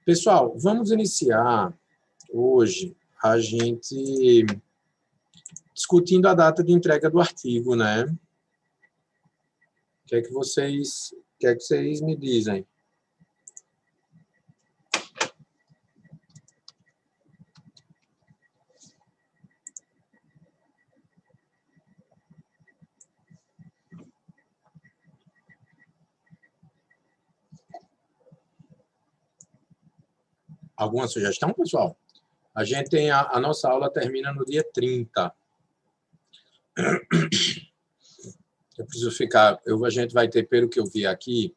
Pessoal, vamos iniciar hoje a gente discutindo a data de entrega do artigo, né? O que é que vocês me dizem? Alguma sugestão, pessoal? A gente tem a nossa aula termina no dia 30. Eu preciso ficar... a gente vai ter, pelo que eu vi aqui,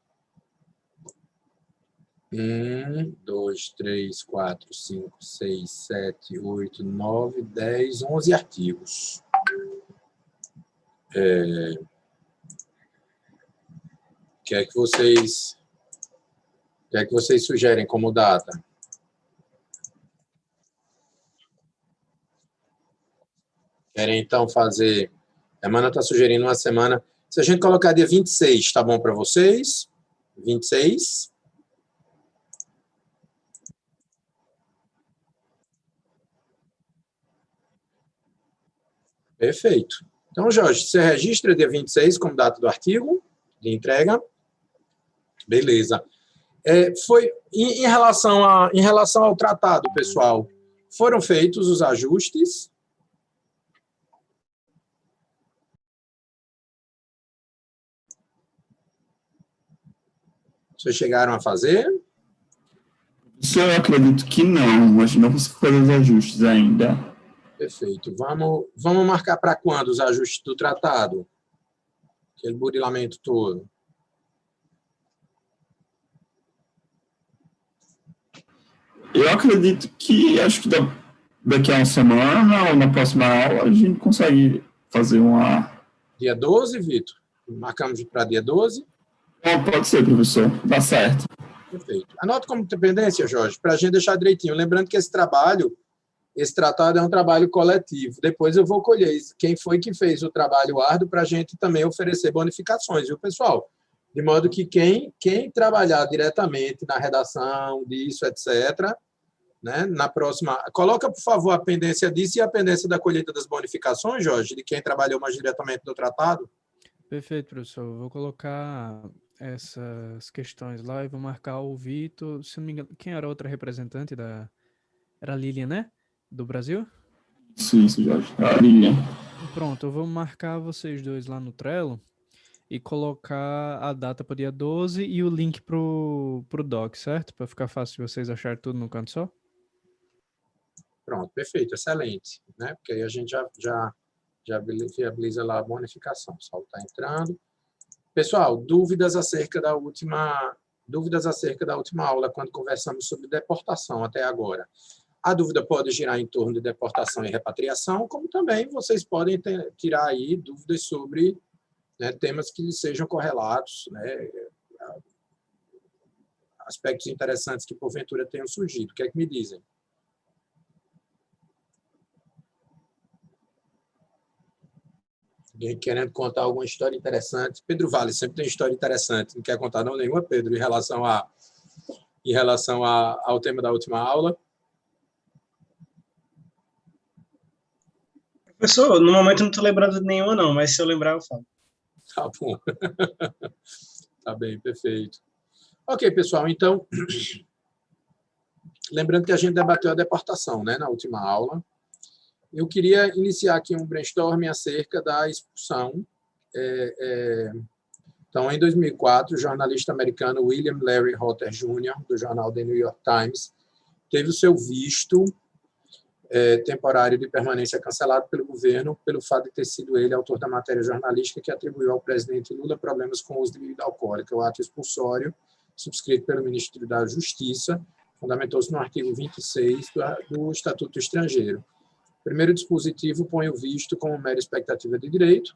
1, 2, 3, 4, 5, 6, 7, 8, 9, 10, 11 artigos. O que é que vocês sugerem como data? Querem, então, fazer... A Emana está sugerindo uma semana... Se a gente colocar dia 26, tá bom para vocês? 26? Perfeito. Então, Jorge, você registra dia 26 como data do artigo de entrega? Beleza. Em relação ao tratado, pessoal, foram feitos os ajustes? Vocês chegaram a fazer? Isso eu acredito que não, mas não consigo fazer os ajustes ainda. Perfeito. Vamos marcar para quando os ajustes do tratado? Aquele burilamento todo. Eu acredito que, acho que daqui a uma semana ou na próxima aula a gente consegue fazer uma... Dia 12, Vitor? Marcamos para dia 12? Pode ser, professor. Dá certo. Perfeito. Anota como dependência, Jorge, para a gente deixar direitinho. Lembrando que esse tratado é um trabalho coletivo. Depois eu vou colher quem foi que fez o trabalho árduo para a gente também oferecer bonificações, viu, pessoal? De modo que quem trabalhar diretamente na redação disso, etc., né, na próxima... Coloca, por favor, a pendência disso e a pendência da colheita das bonificações, Jorge, de quem trabalhou mais diretamente no tratado. Perfeito, professor. Vou colocar essas questões lá e vou marcar o Vitor. Se não me engano, quem era a outra representante da... Era a Lilian, né? Do Brasil? Isso, Jorge. A Lilian. Pronto, eu vou marcar vocês dois lá no Trello e colocar a data para o dia 12 e o link pro doc, certo? Para ficar fácil de vocês acharem tudo num canto só. Pronto, perfeito, excelente. Né? Porque aí a gente já viabiliza lá a bonificação. O pessoal está entrando. Pessoal, dúvidas acerca da última aula, quando conversamos sobre deportação até agora. A dúvida pode girar em torno de deportação e repatriação, como também vocês podem tirar aí dúvidas sobre, né, temas que sejam correlatos, né, aspectos interessantes que porventura tenham surgido. O que é que me dizem? Alguém querendo contar alguma história interessante? Pedro Vale sempre tem história interessante. Não quer contar não nenhuma, Pedro, em relação ao tema da última aula? Professor, no momento eu não estou lembrando de nenhuma não, mas se eu lembrar eu falo. Tá bom. Tá bem, perfeito. Ok, pessoal, então, lembrando que a gente debateu a deportação, né, na última aula. Eu queria iniciar aqui um brainstorming acerca da expulsão. Então, em 2004, o jornalista americano William Larry Rotter Jr., do jornal The New York Times, teve o seu visto temporário de permanência cancelado pelo governo, pelo fato de ter sido ele autor da matéria jornalística que atribuiu ao presidente Lula problemas com o uso de bebida alcoólica. O ato expulsório, subscrito pelo ministro da Justiça, fundamentou-se no artigo 26 do Estatuto do Estrangeiro. O primeiro dispositivo põe o visto como mera expectativa de direito,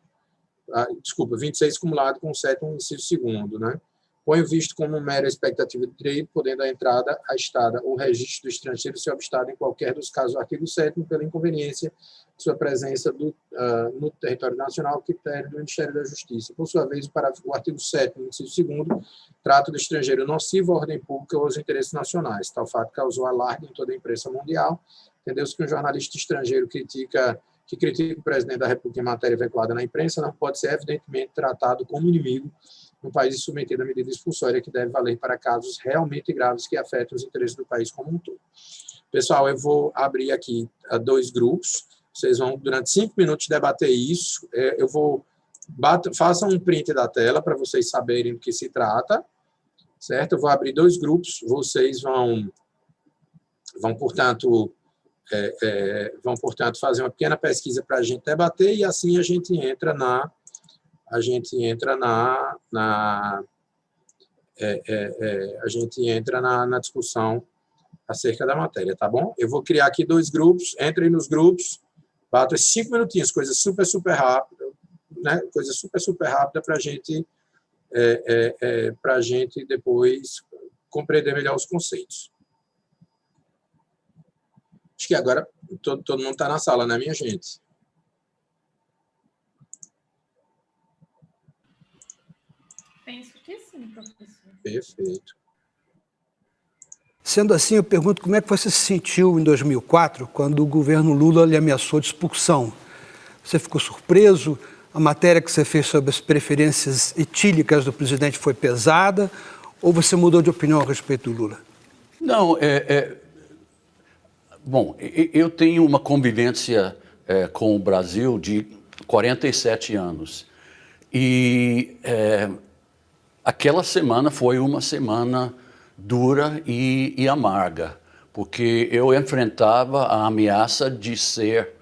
26 cumulado com o 7º inciso 2º, né? põe o visto como mera expectativa de direito, podendo a entrada, a estada ou registro do estrangeiro ser obstado em qualquer dos casos do artigo 7º pela inconveniência de sua presença no território nacional, critério do Ministério da Justiça. Por sua vez, o artigo 7º, inciso 2º, trata do estrangeiro nocivo à ordem pública ou aos interesses nacionais. Tal fato causou alarde em toda a imprensa mundial. Entendeu-se que um jornalista estrangeiro que critica o presidente da República em matéria veiculada na imprensa não pode ser evidentemente tratado como inimigo no país submetido à medida expulsória que deve valer para casos realmente graves que afetem os interesses do país como um todo. Pessoal, eu vou abrir aqui 2 grupos. Vocês vão, durante 5 minutos, debater isso. Eu vou... Façam um print da tela para vocês saberem do que se trata, certo? Eu vou abrir 2 grupos. Vocês vão portanto, fazer uma pequena pesquisa para a gente debater e assim a gente entra na discussão acerca da matéria, tá bom? Eu vou criar aqui 2 grupos, entrem nos grupos, bato 5 minutinhos, coisa super, super rápida, né? Coisa super, super rápida para a gente depois compreender melhor os conceitos. Acho que agora todo mundo está na sala, né, minha gente? Penso que sim, professor. Perfeito. Sendo assim, eu pergunto como é que você se sentiu em 2004, quando o governo Lula lhe ameaçou de expulsão? Você ficou surpreso? A matéria que você fez sobre as preferências etílicas do presidente foi pesada? Ou você mudou de opinião a respeito do Lula? Não, bom, eu tenho uma convivência com o Brasil de 47 anos. E aquela semana foi uma semana dura e amarga, porque eu enfrentava a ameaça de ser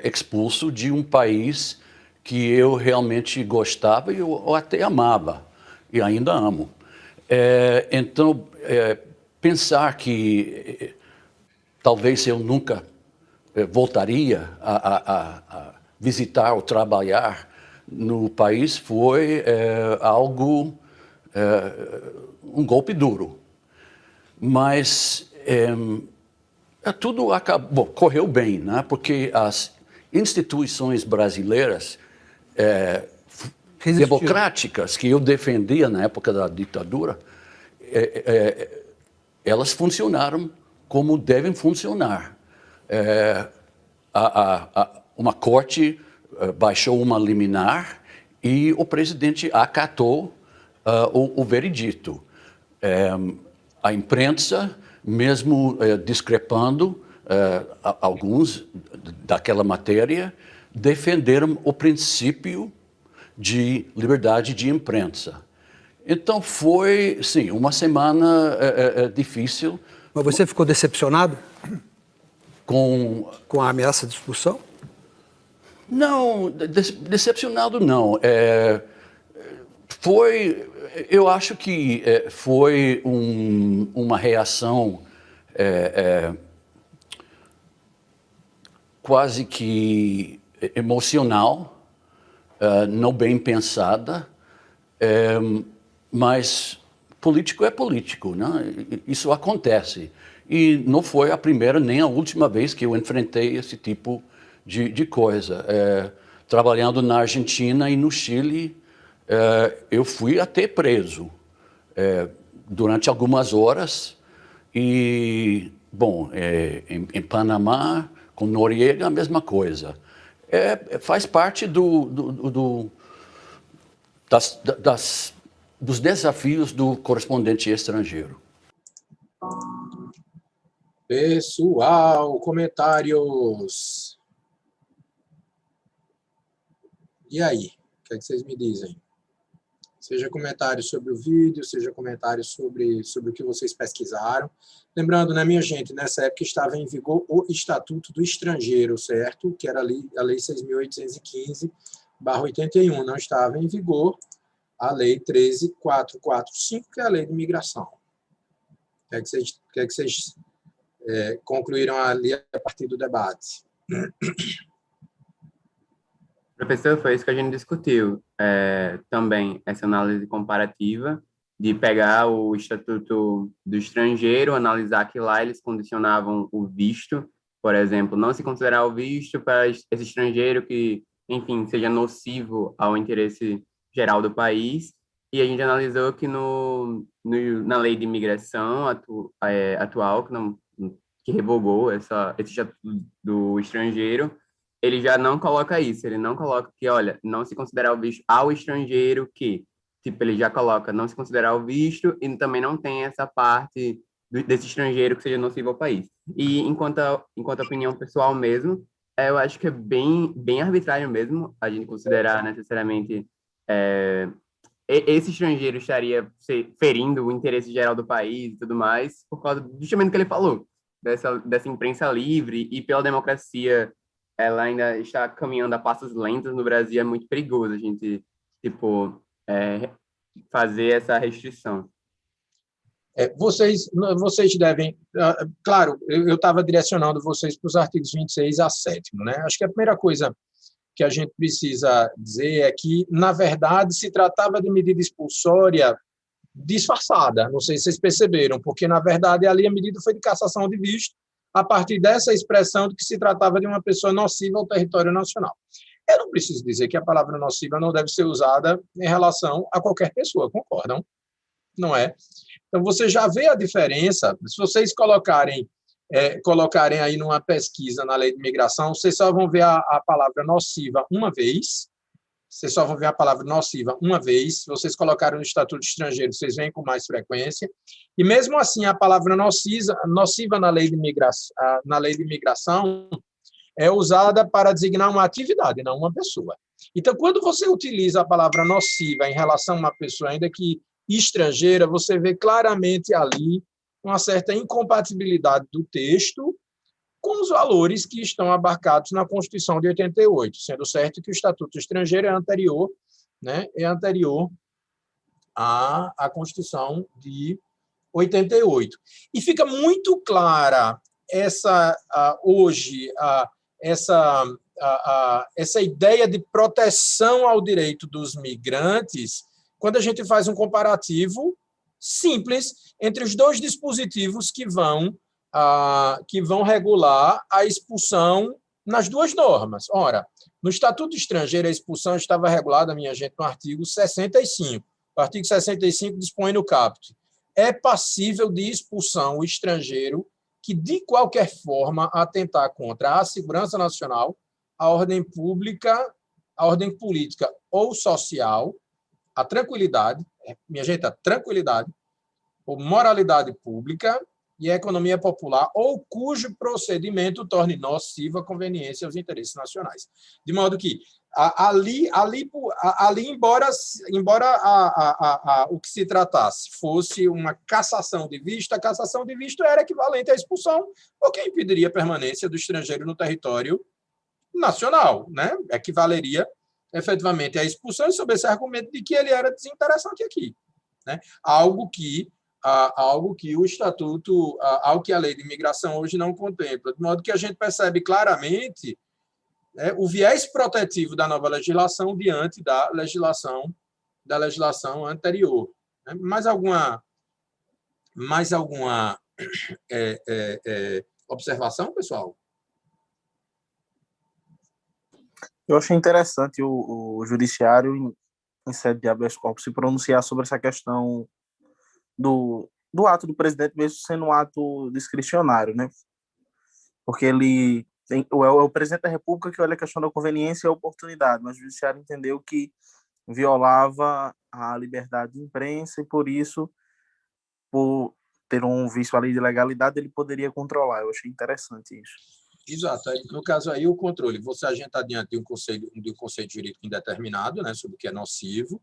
expulso de um país que eu realmente gostava e eu até amava, e ainda amo. Então, pensar que talvez eu nunca voltaria a visitar ou trabalhar no país foi algo, um golpe duro. Mas tudo acabou, correu bem, né? Porque as instituições brasileiras democráticas que eu defendia na época da ditadura, elas funcionaram como devem funcionar. Uma corte baixou uma liminar e o presidente acatou o veredito. A imprensa, mesmo discrepando, alguns daquela matéria, defenderam o princípio de liberdade de imprensa. Então foi, sim, uma semana difícil. Mas você ficou decepcionado com a ameaça de expulsão? Não, decepcionado não. Eu acho que foi uma reação quase que emocional, não bem pensada, mas político é político, né? Isso acontece. E não foi a primeira nem a última vez que eu enfrentei esse tipo de coisa. Trabalhando na Argentina e no Chile, eu fui até preso durante algumas horas. E, bom, em Panamá, com Noriega, a mesma coisa. Faz parte dos desafios do correspondente estrangeiro. Pessoal, comentários. E aí? O que é que vocês me dizem? Seja comentário sobre o vídeo, seja comentário sobre o que vocês pesquisaram. Lembrando, né, minha gente, nessa época estava em vigor o Estatuto do Estrangeiro, certo? Que era a Lei 6.815/81. Não estava em vigor a Lei 13.445, que é a Lei de Imigração. O que é que vocês concluíram ali a partir do debate? Professor, foi isso que a gente discutiu. Também essa análise comparativa de pegar o Estatuto do Estrangeiro, analisar que lá eles condicionavam o visto, por exemplo, não se considerar o visto para esse estrangeiro que, enfim, seja nocivo ao interesse geral do país. E a gente analisou que na lei de imigração atual, que revogou esse Estatuto do Estrangeiro, ele já não coloca isso, ele não coloca que, olha, não se considerar o visto ao estrangeiro que, tipo, ele já coloca não se considerar o visto e também não tem essa parte desse estrangeiro que seja nocivo ao país. E enquanto opinião pessoal mesmo, eu acho que é bem arbitrário mesmo a gente considerar necessariamente esse estrangeiro estaria ferindo o interesse geral do país e tudo mais, por causa justamente do que ele falou, dessa imprensa livre e pela democracia, ela ainda está caminhando a passos lentos no Brasil, é muito perigoso a gente, tipo, fazer essa restrição. Vocês devem... Claro, eu estava direcionando vocês para os artigos 26 a 7º, né? Acho que a primeira coisa que a gente precisa dizer é que, na verdade, se tratava de medida expulsória disfarçada, não sei se vocês perceberam, porque, na verdade, ali a medida foi de cassação de visto, a partir dessa expressão de que se tratava de uma pessoa nociva ao território nacional. Eu não preciso dizer que a palavra nociva não deve ser usada em relação a qualquer pessoa, concordam? Não é? Então, você já vê a diferença, se vocês colocarem aí numa pesquisa na lei de imigração, vocês só vão ver a palavra nociva uma vez, se vocês colocarem no Estatuto de Estrangeiro, vocês veem com mais frequência, e mesmo assim a palavra nociva na lei de imigração é usada para designar uma atividade, não uma pessoa. Então, quando você utiliza a palavra nociva em relação a uma pessoa, ainda que estrangeira, você vê claramente ali uma certa incompatibilidade do texto com os valores que estão abarcados na Constituição de 88, sendo certo que o Estatuto Estrangeiro é anterior, né, à Constituição de 88. E fica muito clara hoje essa ideia de proteção ao direito dos migrantes quando a gente faz um comparativo simples entre os dois dispositivos que vão regular a expulsão nas duas normas. Ora, no Estatuto Estrangeiro, a expulsão estava regulada, minha gente, no artigo 65. O artigo 65 dispõe no caput: é passível de expulsão o estrangeiro que, de qualquer forma, atentar contra a segurança nacional, a ordem pública, a ordem política ou social, a tranquilidade, minha gente, a tranquilidade, ou moralidade pública e a economia popular, ou cujo procedimento torne nociva a conveniência aos interesses nacionais. De modo que, ali embora o que se tratasse fosse uma cassação de visto, a cassação de visto era equivalente à expulsão, o que impediria a permanência do estrangeiro no território nacional, né? Equivaleria efetivamente à expulsão, sob esse argumento de que ele era desinteressante aqui, né? Algo que o Estatuto, algo que a lei de imigração hoje não contempla, de modo que a gente percebe claramente, né, o viés protetivo da nova legislação diante da legislação anterior. Né? Mais alguma observação, pessoal? Eu achei interessante o judiciário, em sede de habeas corpus, se pronunciar sobre essa questão do ato do presidente, mesmo sendo um ato discricionário, né? Porque ele é o presidente da República que olha a questão da conveniência e a oportunidade, mas o judiciário entendeu que violava a liberdade de imprensa e, por isso, por ter um vício ali de legalidade, ele poderia controlar. Eu achei interessante isso. Exato. No caso aí, o controle. Você agenta diante de um conceito jurídico indeterminado, né, sobre o que é nocivo.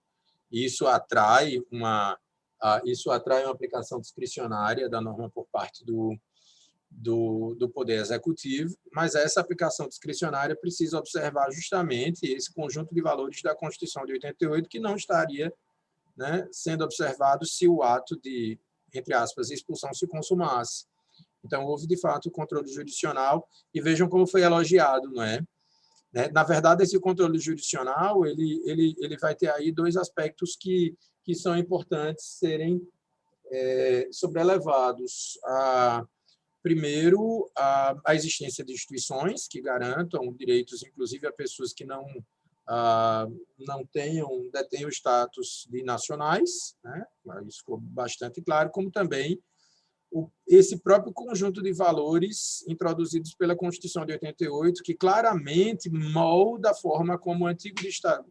Isso atrai uma aplicação discricionária da norma por parte do Poder Executivo, mas essa aplicação discricionária precisa observar justamente esse conjunto de valores da Constituição de 88 que não estaria, né, sendo observado se o ato de, entre aspas, expulsão se consumasse. Então, houve, de fato, o controle jurisdicional, e vejam como foi elogiado, não é? Na verdade, esse controle jurisdicional ele vai ter aí dois aspectos que que são importantes serem sobrelevados. Primeiro, a existência de instituições que garantam direitos, inclusive a pessoas que não detenham o status de nacionais, né? Isso ficou bastante claro, como também esse próprio conjunto de valores introduzidos pela Constituição de 88, que claramente molda a forma como o antigo Estado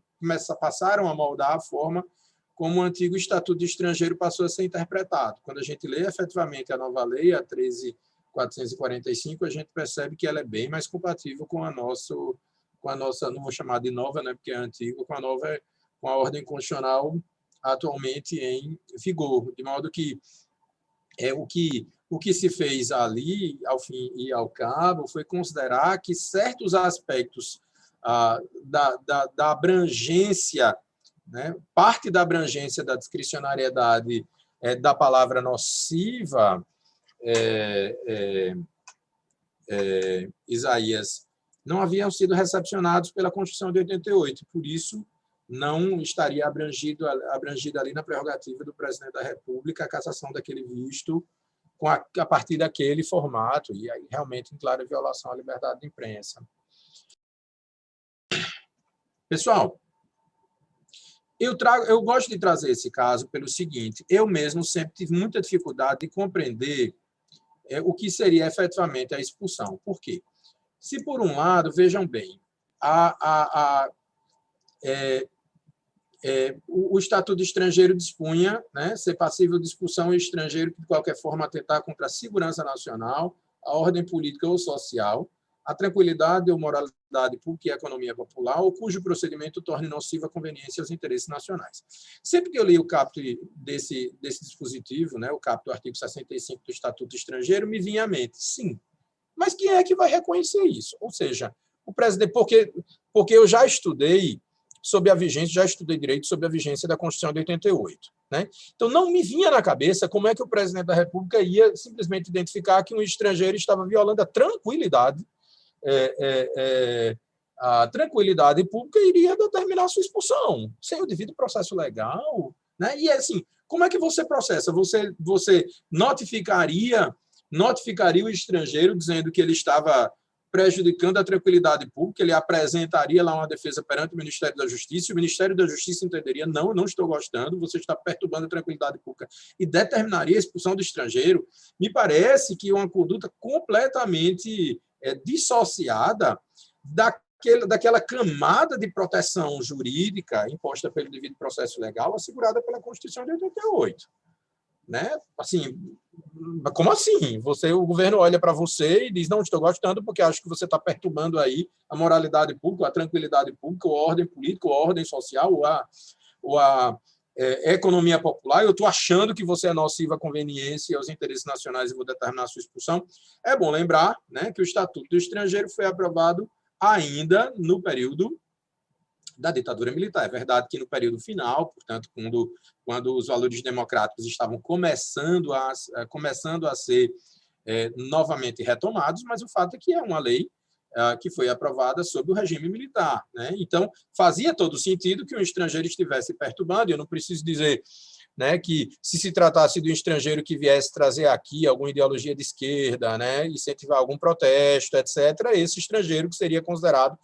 passaram a moldar a forma como o antigo Estatuto de Estrangeiro passou a ser interpretado. Quando a gente lê efetivamente a nova lei, a 13.445, a gente percebe que ela é bem mais compatível com a nossa, não vou chamar de nova, né, porque é antiga, com a ordem constitucional atualmente em vigor, de modo que o que se fez ali, ao fim e ao cabo, foi considerar que certos aspectos da abrangência, né, parte da abrangência da discricionariedade da palavra nociva, Isaías, não haviam sido recepcionados pela Constituição de 88, por isso não estaria abrangida ali na prerrogativa do presidente da República a cassação daquele visto a partir daquele formato, e aí realmente em clara violação à liberdade de imprensa. Pessoal, eu gosto de trazer esse caso pelo seguinte: eu mesmo sempre tive muita dificuldade de compreender o que seria efetivamente a expulsão. Por quê? Se, por um lado, vejam bem, o Estatuto de Estrangeiro dispunha, né, ser passível de expulsão estrangeiro que, de qualquer forma, atentar contra a segurança nacional, a ordem política ou social, a tranquilidade ou moralidade pública e a economia popular, ou cujo procedimento torne nociva a conveniência aos interesses nacionais. Sempre que eu li o caput desse dispositivo, né, o caput do artigo 65 do Estatuto Estrangeiro, me vinha à mente, sim, mas quem é que vai reconhecer isso? Ou seja, o presidente, porque eu já estudei direito sob a vigência da Constituição de 88. Né? Então, não me vinha na cabeça como é que o presidente da República ia simplesmente identificar que um estrangeiro estava violando a tranquilidade pública e iria determinar a sua expulsão, sem o devido processo legal. Né? E, assim, como é que você processa? Você notificaria o estrangeiro dizendo que ele estava prejudicando a tranquilidade pública, ele apresentaria lá uma defesa perante o Ministério da Justiça, e o Ministério da Justiça entenderia, não estou gostando, você está perturbando a tranquilidade pública, e determinaria a expulsão do estrangeiro. Me parece que uma conduta completamente dissociada daquela camada de proteção jurídica imposta pelo devido processo legal, assegurada pela Constituição de 88. Né? Assim, como assim? O governo olha para você e diz, não estou gostando porque acho que você está perturbando aí a moralidade pública, a tranquilidade pública, a ordem política, a ordem social, ou a economia popular, eu estou achando que você é nociva à conveniência e aos interesses nacionais e vou determinar a sua expulsão. É bom lembrar, né, que o Estatuto do Estrangeiro foi aprovado ainda no período da ditadura militar. É verdade que no período final, portanto, quando os valores democráticos estavam começando a ser novamente retomados, mas o fato é que é uma lei que foi aprovada sob o regime militar. Né? Então, fazia todo sentido que um estrangeiro estivesse perturbando, eu não preciso dizer, né, que se tratasse de um estrangeiro que viesse trazer aqui alguma ideologia de esquerda, né, incentivar algum protesto, etc., esse estrangeiro que seria considerado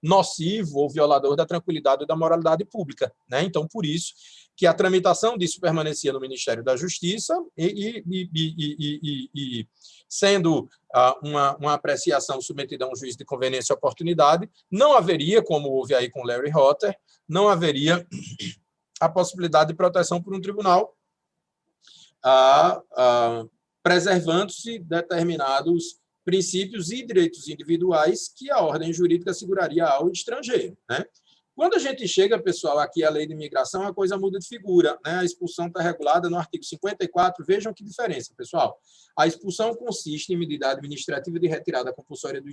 nocivo ou violador da tranquilidade e da moralidade pública. Né? Então, por isso que a tramitação disso permanecia no Ministério da Justiça e sendo uma apreciação submetida a um juiz de conveniência e oportunidade, não haveria, como houve aí com Larry Hotter, não haveria a possibilidade de proteção por um tribunal, preservando-se determinados princípios e direitos individuais que a ordem jurídica asseguraria ao estrangeiro. Né? Quando a gente chega, pessoal, aqui à lei de imigração, a coisa muda de figura. Né? A expulsão está regulada no artigo 54. Vejam que diferença, pessoal. A expulsão consiste em medida administrativa de retirada compulsória de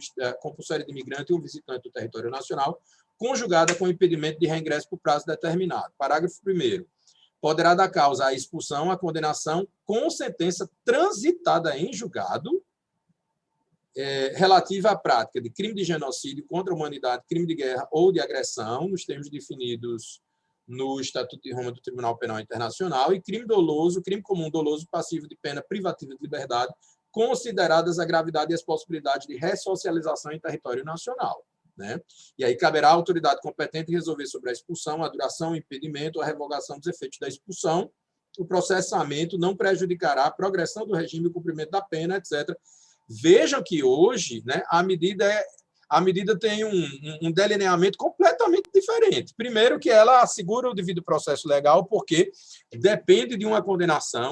imigrante ou visitante do território nacional, conjugada com impedimento de reingresso por prazo determinado. Parágrafo 1º. Poderá dar causa à expulsão, à condenação, com sentença transitada em julgado, relativa à prática de crime de genocídio contra a humanidade, crime de guerra ou de agressão, nos termos definidos no Estatuto de Roma do Tribunal Penal Internacional, e crime doloso, crime comum doloso passivo de pena privativa de liberdade, consideradas a gravidade e as possibilidades de ressocialização em território nacional. Né? E aí caberá à autoridade competente resolver sobre a expulsão, a duração, o impedimento, a revogação dos efeitos da expulsão. O processamento não prejudicará a progressão do regime, o cumprimento da pena, etc. Vejam que hoje, né, a medida tem um delineamento completamente diferente. Primeiro, que ela assegura o devido processo legal, porque depende de uma condenação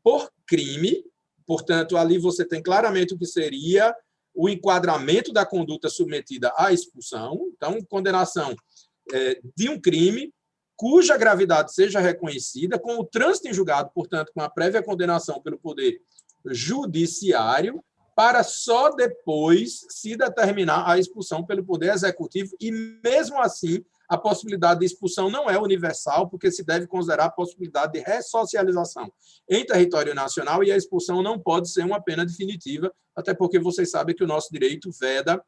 por crime. Portanto, ali você tem claramente o que seria o enquadramento da conduta submetida à expulsão. Então, condenação de um crime cuja gravidade seja reconhecida, com o trânsito em julgado, portanto, com a prévia condenação pelo Poder Judiciário, para só depois se determinar a expulsão pelo Poder Executivo, e mesmo assim a possibilidade de expulsão não é universal, porque se deve considerar a possibilidade de ressocialização em território nacional, e a expulsão não pode ser uma pena definitiva, até porque vocês sabem que o nosso direito veda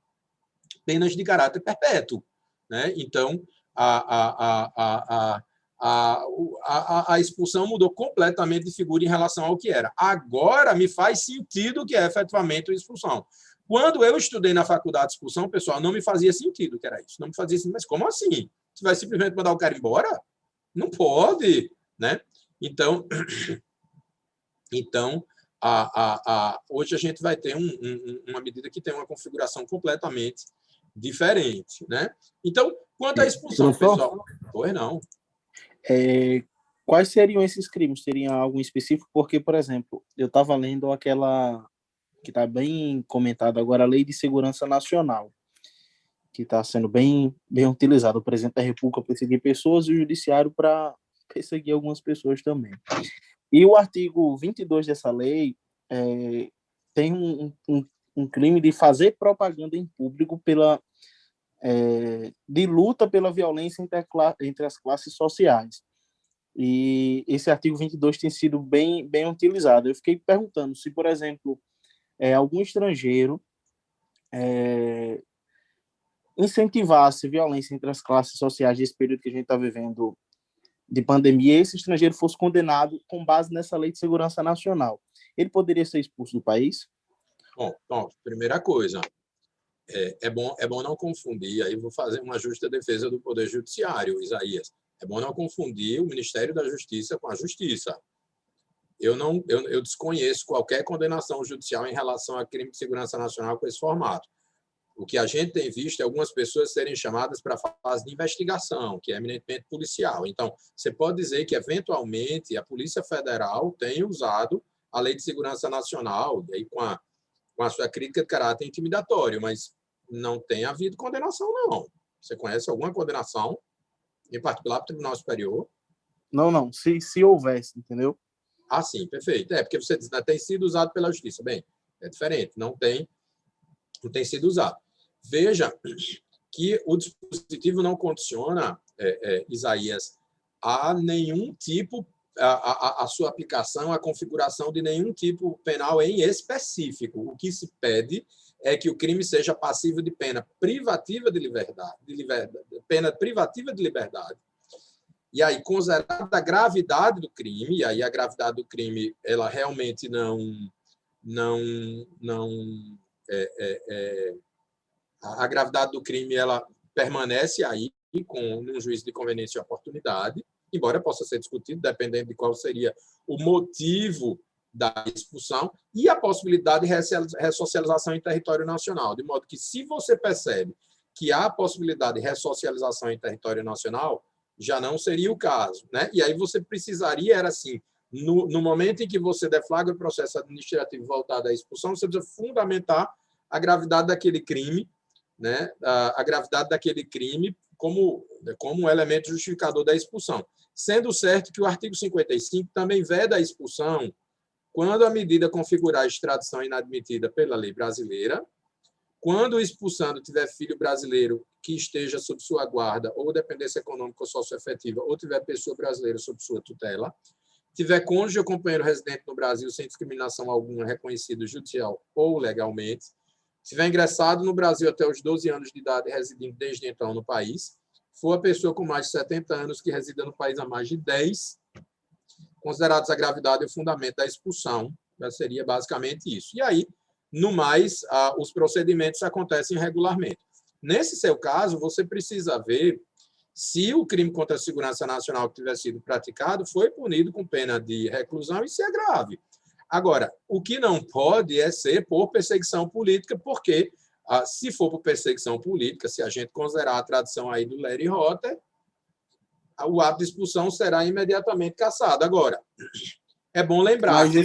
penas de caráter perpétuo. Né? Então, a expulsão mudou completamente de figura em relação ao que era. Agora me faz sentido o que é efetivamente a expulsão. Quando eu estudei na faculdade de expulsão, pessoal, não me fazia sentido o que era isso. Não me fazia sentido. Mas como assim? Você vai simplesmente mandar o cara embora? Não pode. Né? Então hoje a gente vai ter uma medida que tem uma configuração completamente diferente. Né? Então, quanto à expulsão, pessoal... Pois não. Quais seriam esses crimes? Teria algum específico? Porque, por exemplo, eu estava lendo aquela que está bem comentada agora, a Lei de Segurança Nacional, que está sendo bem utilizada. O presidente da República para perseguir pessoas e o judiciário para perseguir algumas pessoas também. E o artigo 22 dessa lei tem um crime de fazer propaganda em público de luta pela violência entre as classes sociais. E esse artigo 22 tem sido bem utilizado. Eu fiquei perguntando se, por exemplo, algum estrangeiro incentivasse violência entre as classes sociais nesse período que a gente está vivendo de pandemia, esse estrangeiro fosse condenado com base nessa Lei de Segurança Nacional, ele poderia ser expulso do país? Bom, primeira coisa, é bom não confundir, aí vou fazer uma justa defesa do Poder Judiciário, Isaías. É bom não confundir o Ministério da Justiça com a Justiça. Eu desconheço qualquer condenação judicial em relação a crime de segurança nacional com esse formato. O que a gente tem visto é algumas pessoas serem chamadas para a fase de investigação, que é eminentemente policial. Então, você pode dizer que, eventualmente, a Polícia Federal tem usado a Lei de Segurança Nacional, e aí com a sua crítica de caráter intimidatório, mas não tem havido condenação, não. Você conhece alguma condenação, em particular para o Tribunal Superior? Não. Se houvesse, entendeu? Ah, sim, perfeito. Porque você diz, tem sido usado pela Justiça. Bem, é diferente, não tem sido usado. Veja que o dispositivo não condiciona, Isaías, a nenhum tipo, a sua aplicação, a configuração de nenhum tipo penal em específico. O que se pede é que o crime seja passivo de pena privativa de liberdade, pena privativa de liberdade. E aí, considerada a gravidade do crime, e aí a gravidade do crime, ela realmente a gravidade do crime ela permanece aí num juízo de conveniência e oportunidade, embora possa ser discutido, dependendo de qual seria o motivo da expulsão, e a possibilidade de ressocialização em território nacional. De modo que, se você percebe que há a possibilidade de ressocialização em território nacional, já não seria o caso. Né? E aí você precisaria, era assim, no momento em que você deflagra o processo administrativo voltado à expulsão, você precisa fundamentar a gravidade daquele crime, né? A gravidade daquele crime como um elemento justificador da expulsão. Sendo certo que o artigo 55 também veda a expulsão quando a medida configurar extradição inadmitida pela lei brasileira, quando o expulsando tiver filho brasileiro que esteja sob sua guarda ou dependência econômica ou socioafetiva, ou tiver pessoa brasileira sob sua tutela, tiver cônjuge ou companheiro residente no Brasil sem discriminação alguma reconhecido judicial ou legalmente, tiver ingressado no Brasil até os 12 anos de idade, residindo desde então no país, for a pessoa com mais de 70 anos que resida no país há mais de 10, considerados a gravidade e o fundamento da expulsão, seria basicamente isso. E aí, no mais, os procedimentos acontecem regularmente. Nesse seu caso, você precisa ver se o crime contra a segurança nacional que tiver sido praticado foi punido com pena de reclusão e se é grave. Agora, o que não pode é ser por perseguição política, porque se for por perseguição política, se a gente considerar a tradição aí do Larry Hotter, o ato de expulsão será imediatamente cassado. Agora, é bom lembrar que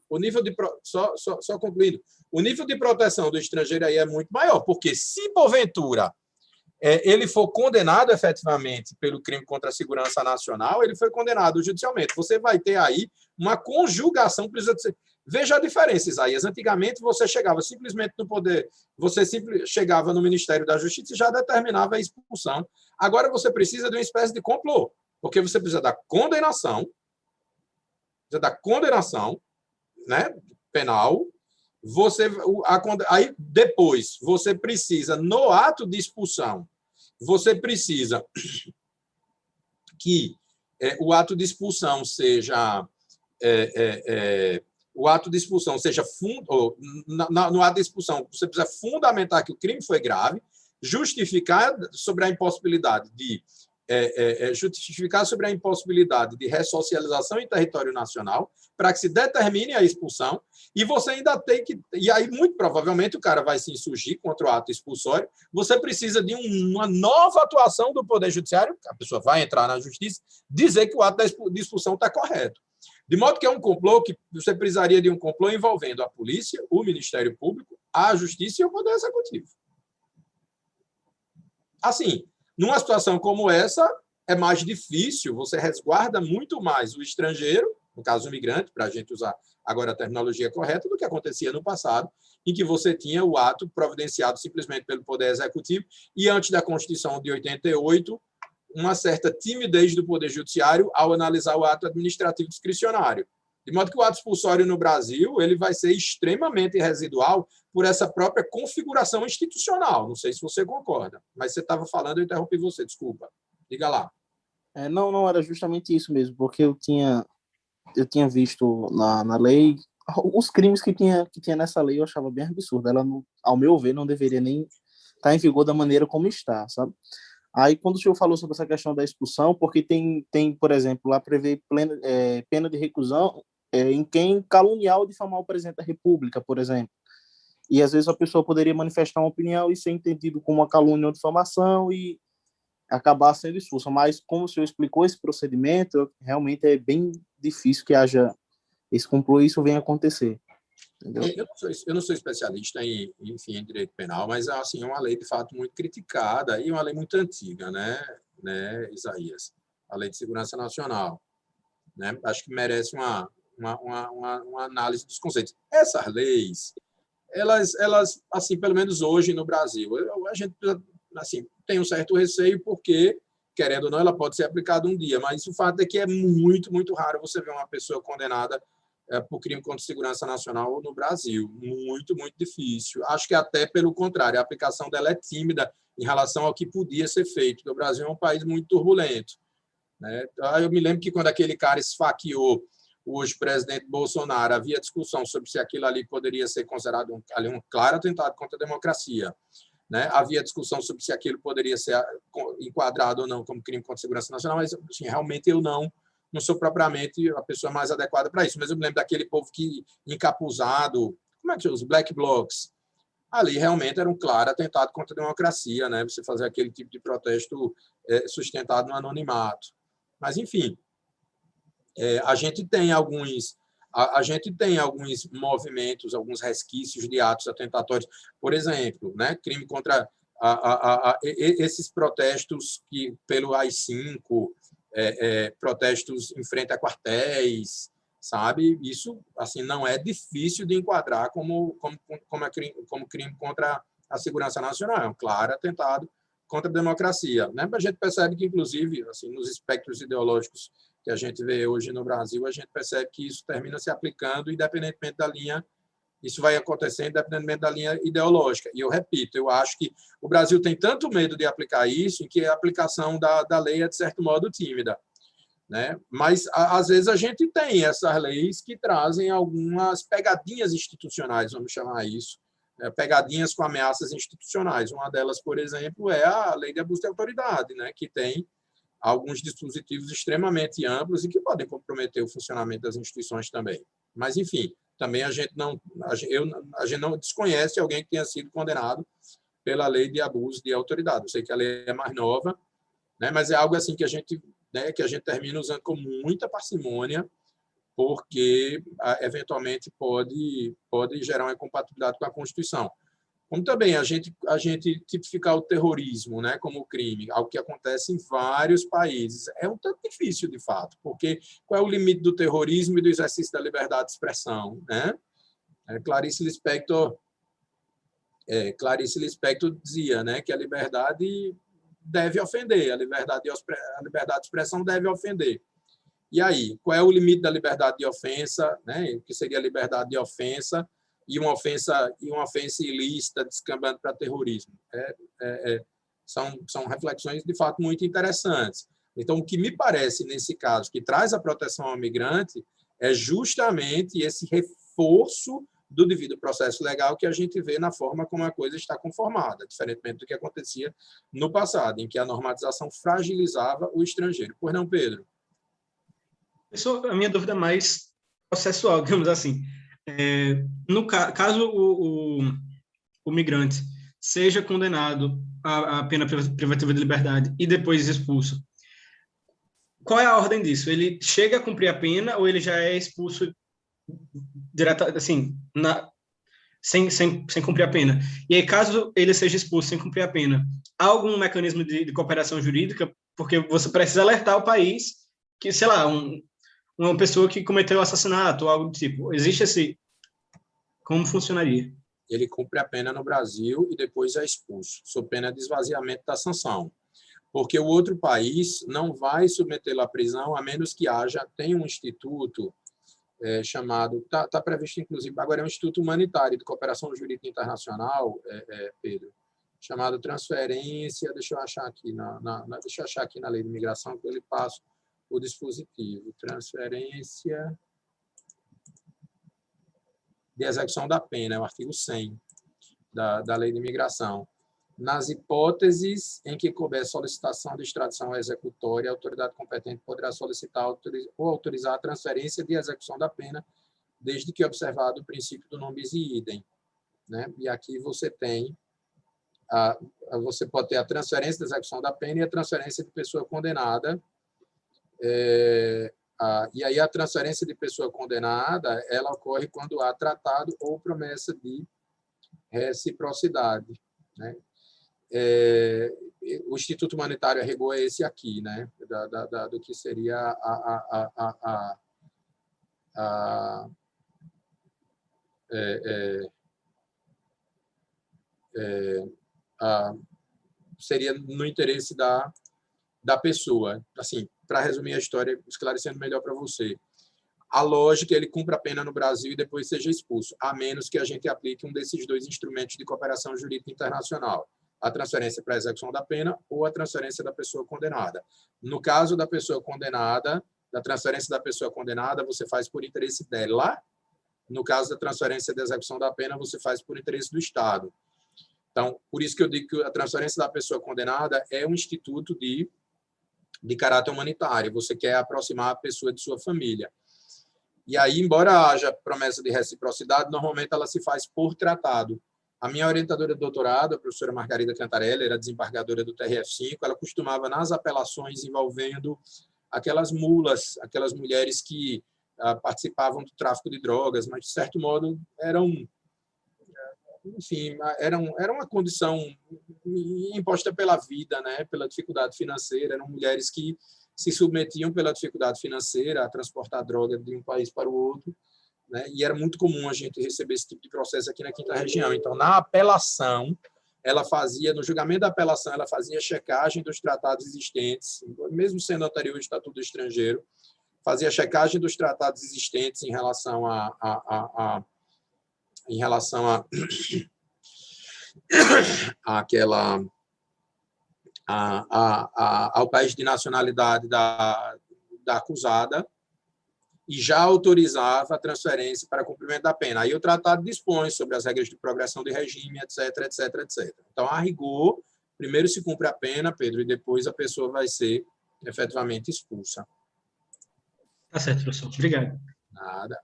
o nível de proteção, só concluindo, o nível de proteção do estrangeiro aí é muito maior, porque se porventura ele for condenado efetivamente pelo crime contra a segurança nacional, ele foi condenado judicialmente. Você vai ter aí uma conjugação. Veja a diferença, Isaías. Antigamente, você chegava simplesmente no poder, chegava no Ministério da Justiça e já determinava a expulsão. Agora você precisa de uma espécie de complô, porque você precisa da condenação, né, penal. Aí depois você precisa, no ato de expulsão, você precisa que o ato de expulsão seja no ato de expulsão você precisa fundamentar que o crime foi grave, justificar sobre a impossibilidade de ressocialização em território nacional para que se determine a expulsão, e você ainda tem que... E aí, muito provavelmente, o cara vai se insurgir contra o ato expulsório, você precisa de uma nova atuação do Poder Judiciário, a pessoa vai entrar na Justiça, dizer que o ato de expulsão está correto. De modo que é um complô que você precisaria de um complô envolvendo a polícia, o Ministério Público, a Justiça e o Poder Executivo. Assim, numa situação como essa, é mais difícil, você resguarda muito mais o estrangeiro, no caso o migrante, para a gente usar agora a terminologia correta, do que acontecia no passado, em que você tinha o ato providenciado simplesmente pelo Poder Executivo e, antes da Constituição de 88, uma certa timidez do Poder Judiciário ao analisar o ato administrativo discricionário. De modo que o ato expulsório no Brasil ele vai ser extremamente residual por essa própria configuração institucional. Não sei se você concorda, mas você estava falando, eu interrompi você, desculpa. Diga lá. Não, era justamente isso mesmo, porque eu tinha visto na lei os crimes que tinha nessa lei, eu achava bem absurdo. Ela, ao meu ver, não deveria nem estar em vigor da maneira como está, sabe? Aí, quando o senhor falou sobre essa questão da expulsão, porque tem por exemplo, lá prevê pena de reclusão em quem caluniar ou difamar o presidente da República, por exemplo. E, às vezes, a pessoa poderia manifestar uma opinião e ser entendido como uma calúnia ou difamação e acabar sendo expulsa. Mas, como o senhor explicou esse procedimento, realmente é bem difícil que haja esse complô e isso venha acontecer. Entendeu? Eu não sou especialista em direito penal, mas assim, é uma lei, de fato, muito criticada e uma lei muito antiga, né, Isaías? A Lei de Segurança Nacional. Né? Acho que merece uma análise dos conceitos. Essas leis, elas assim, pelo menos hoje no Brasil, a gente assim, tem um certo receio porque, querendo ou não, ela pode ser aplicada um dia, mas o fato é que é muito, muito raro você ver uma pessoa condenada por crime contra a segurança nacional no Brasil. Muito, muito difícil. Acho que até pelo contrário, a aplicação dela é tímida em relação ao que podia ser feito, porque o Brasil é um país muito turbulento. Né? Eu me lembro que quando aquele cara esfaqueou o hoje presidente Bolsonaro, havia discussão sobre se aquilo ali poderia ser considerado um claro atentado contra a democracia. Né? Havia discussão sobre se aquilo poderia ser enquadrado ou não como crime contra a segurança nacional, mas assim, realmente eu não sou propriamente a pessoa mais adequada para isso. Mas eu me lembro daquele povo que, encapuzado, como é que chama? Os black blocs. Ali realmente era um claro atentado contra a democracia, né? Você fazer aquele tipo de protesto sustentado no anonimato. Mas, enfim, a gente tem alguns movimentos, alguns resquícios de atos atentatórios. Por exemplo, né? Crime contra esses protestos que, pelo AI-5, protestos em frente a quartéis, sabe? Isso assim, não é difícil de enquadrar como crime contra a segurança nacional. É um claro atentado contra a democracia. Né? A gente percebe que, inclusive, assim, nos espectros ideológicos que a gente vê hoje no Brasil, a gente percebe que isso termina se aplicando independentemente da linha Isso vai acontecendo independente da linha ideológica. E eu repito, eu acho que o Brasil tem tanto medo de aplicar isso, em que a aplicação da lei é, de certo modo, tímida, né? Mas, às vezes, a gente tem essas leis que trazem algumas pegadinhas institucionais, vamos chamar isso, né? Pegadinhas com ameaças institucionais. Uma delas, por exemplo, é a lei de abuso de autoridade, né? Que tem alguns dispositivos extremamente amplos e que podem comprometer o funcionamento das instituições também. Mas, enfim, também a gente não desconhece alguém que tenha sido condenado pela lei de abuso de autoridade. Eu sei que a lei é mais nova, né? Mas é algo assim que a gente termina usando com muita parcimônia, porque eventualmente pode gerar uma incompatibilidade com a Constituição. Como também a gente tipificar o terrorismo, né, como crime, algo que acontece em vários países. É um tanto difícil, de fato, porque qual é o limite do terrorismo e do exercício da liberdade de expressão, né? Clarice Lispector dizia, né, que a liberdade deve ofender, a liberdade de expressão deve ofender. E aí, qual é o limite da liberdade de ofensa, né? O que seria a liberdade de ofensa e uma ofensa ilícita descambando para terrorismo? São reflexões, de fato, muito interessantes. Então, o que me parece, nesse caso, que traz a proteção ao migrante é justamente esse reforço do devido processo legal que a gente vê na forma como a coisa está conformada, diferentemente do que acontecia no passado, em que a normatização fragilizava o estrangeiro. Pois não, Pedro? A minha dúvida é mais processual, digamos assim. No caso o migrante seja condenado à pena privativa de liberdade e depois expulso, qual é a ordem disso? Ele chega a cumprir a pena ou ele já é expulso direto, assim, sem cumprir a pena? E aí, caso ele seja expulso sem cumprir a pena, há algum mecanismo de cooperação jurídica? Porque você precisa alertar o país que, sei lá, uma pessoa que cometeu assassinato ou algo do tipo. Existe esse... Como funcionaria? Ele cumpre a pena no Brasil e depois é expulso, sob pena de esvaziamento da sanção. Porque o outro país não vai submetê-lo à prisão, a menos que tem um instituto chamado, está previsto, inclusive, agora é um Instituto Humanitário de Cooperação Jurídica Internacional, Pedro, chamado transferência, deixa eu achar aqui na lei de imigração, que ele passa o dispositivo, transferência de execução da pena, é o artigo 100 da lei de imigração. Nas hipóteses em que couber solicitação de extradição executória, a autoridade competente poderá solicitar ou autorizar a transferência de execução da pena, desde que observado o princípio do non bis in idem, né? E aqui você tem você pode ter a transferência de execução da pena e a transferência de pessoa condenada. E aí a transferência de pessoa condenada ela ocorre quando há tratado ou promessa de reciprocidade, né? O Instituto Humanitário a rigor é esse aqui, né? Do que seria seria no interesse da pessoa. Assim, para resumir a história, esclarecendo melhor para você. A lógica é ele cumpra a pena no Brasil e depois seja expulso, a menos que a gente aplique um desses dois instrumentos de cooperação jurídica internacional, a transferência para a execução da pena ou a transferência da pessoa condenada. No caso da pessoa condenada, da transferência da pessoa condenada, você faz por interesse dela. No caso da transferência da execução da pena, você faz por interesse do Estado. Então, por isso que eu digo que a transferência da pessoa condenada é um instituto de caráter humanitário. Você quer aproximar a pessoa de sua família. E aí, embora haja promessa de reciprocidade, normalmente ela se faz por tratado. A minha orientadora de doutorado, a professora Margarida Cantarelli, era desembargadora do TRF5, ela costumava, nas apelações envolvendo aquelas mulas, aquelas mulheres que participavam do tráfico de drogas, mas, de certo modo, eram uma condição imposta pela vida, né? Pela dificuldade financeira. Eram mulheres que se submetiam pela dificuldade financeira a transportar droga de um país para o outro, né? E era muito comum a gente receber esse tipo de processo aqui na Quinta Região. Então, na apelação, no julgamento da apelação, ela fazia checagem dos tratados existentes, mesmo sendo anterior ao Estatuto do Estrangeiro, fazia checagem dos tratados existentes em relação em relação ao país de nacionalidade da acusada, e já autorizava a transferência para cumprimento da pena. Aí o tratado dispõe sobre as regras de progressão de regime, etc, etc, etc. Então, a rigor, primeiro se cumpre a pena, Pedro, e depois a pessoa vai ser efetivamente expulsa. Tá certo, professor. Obrigado. Nada.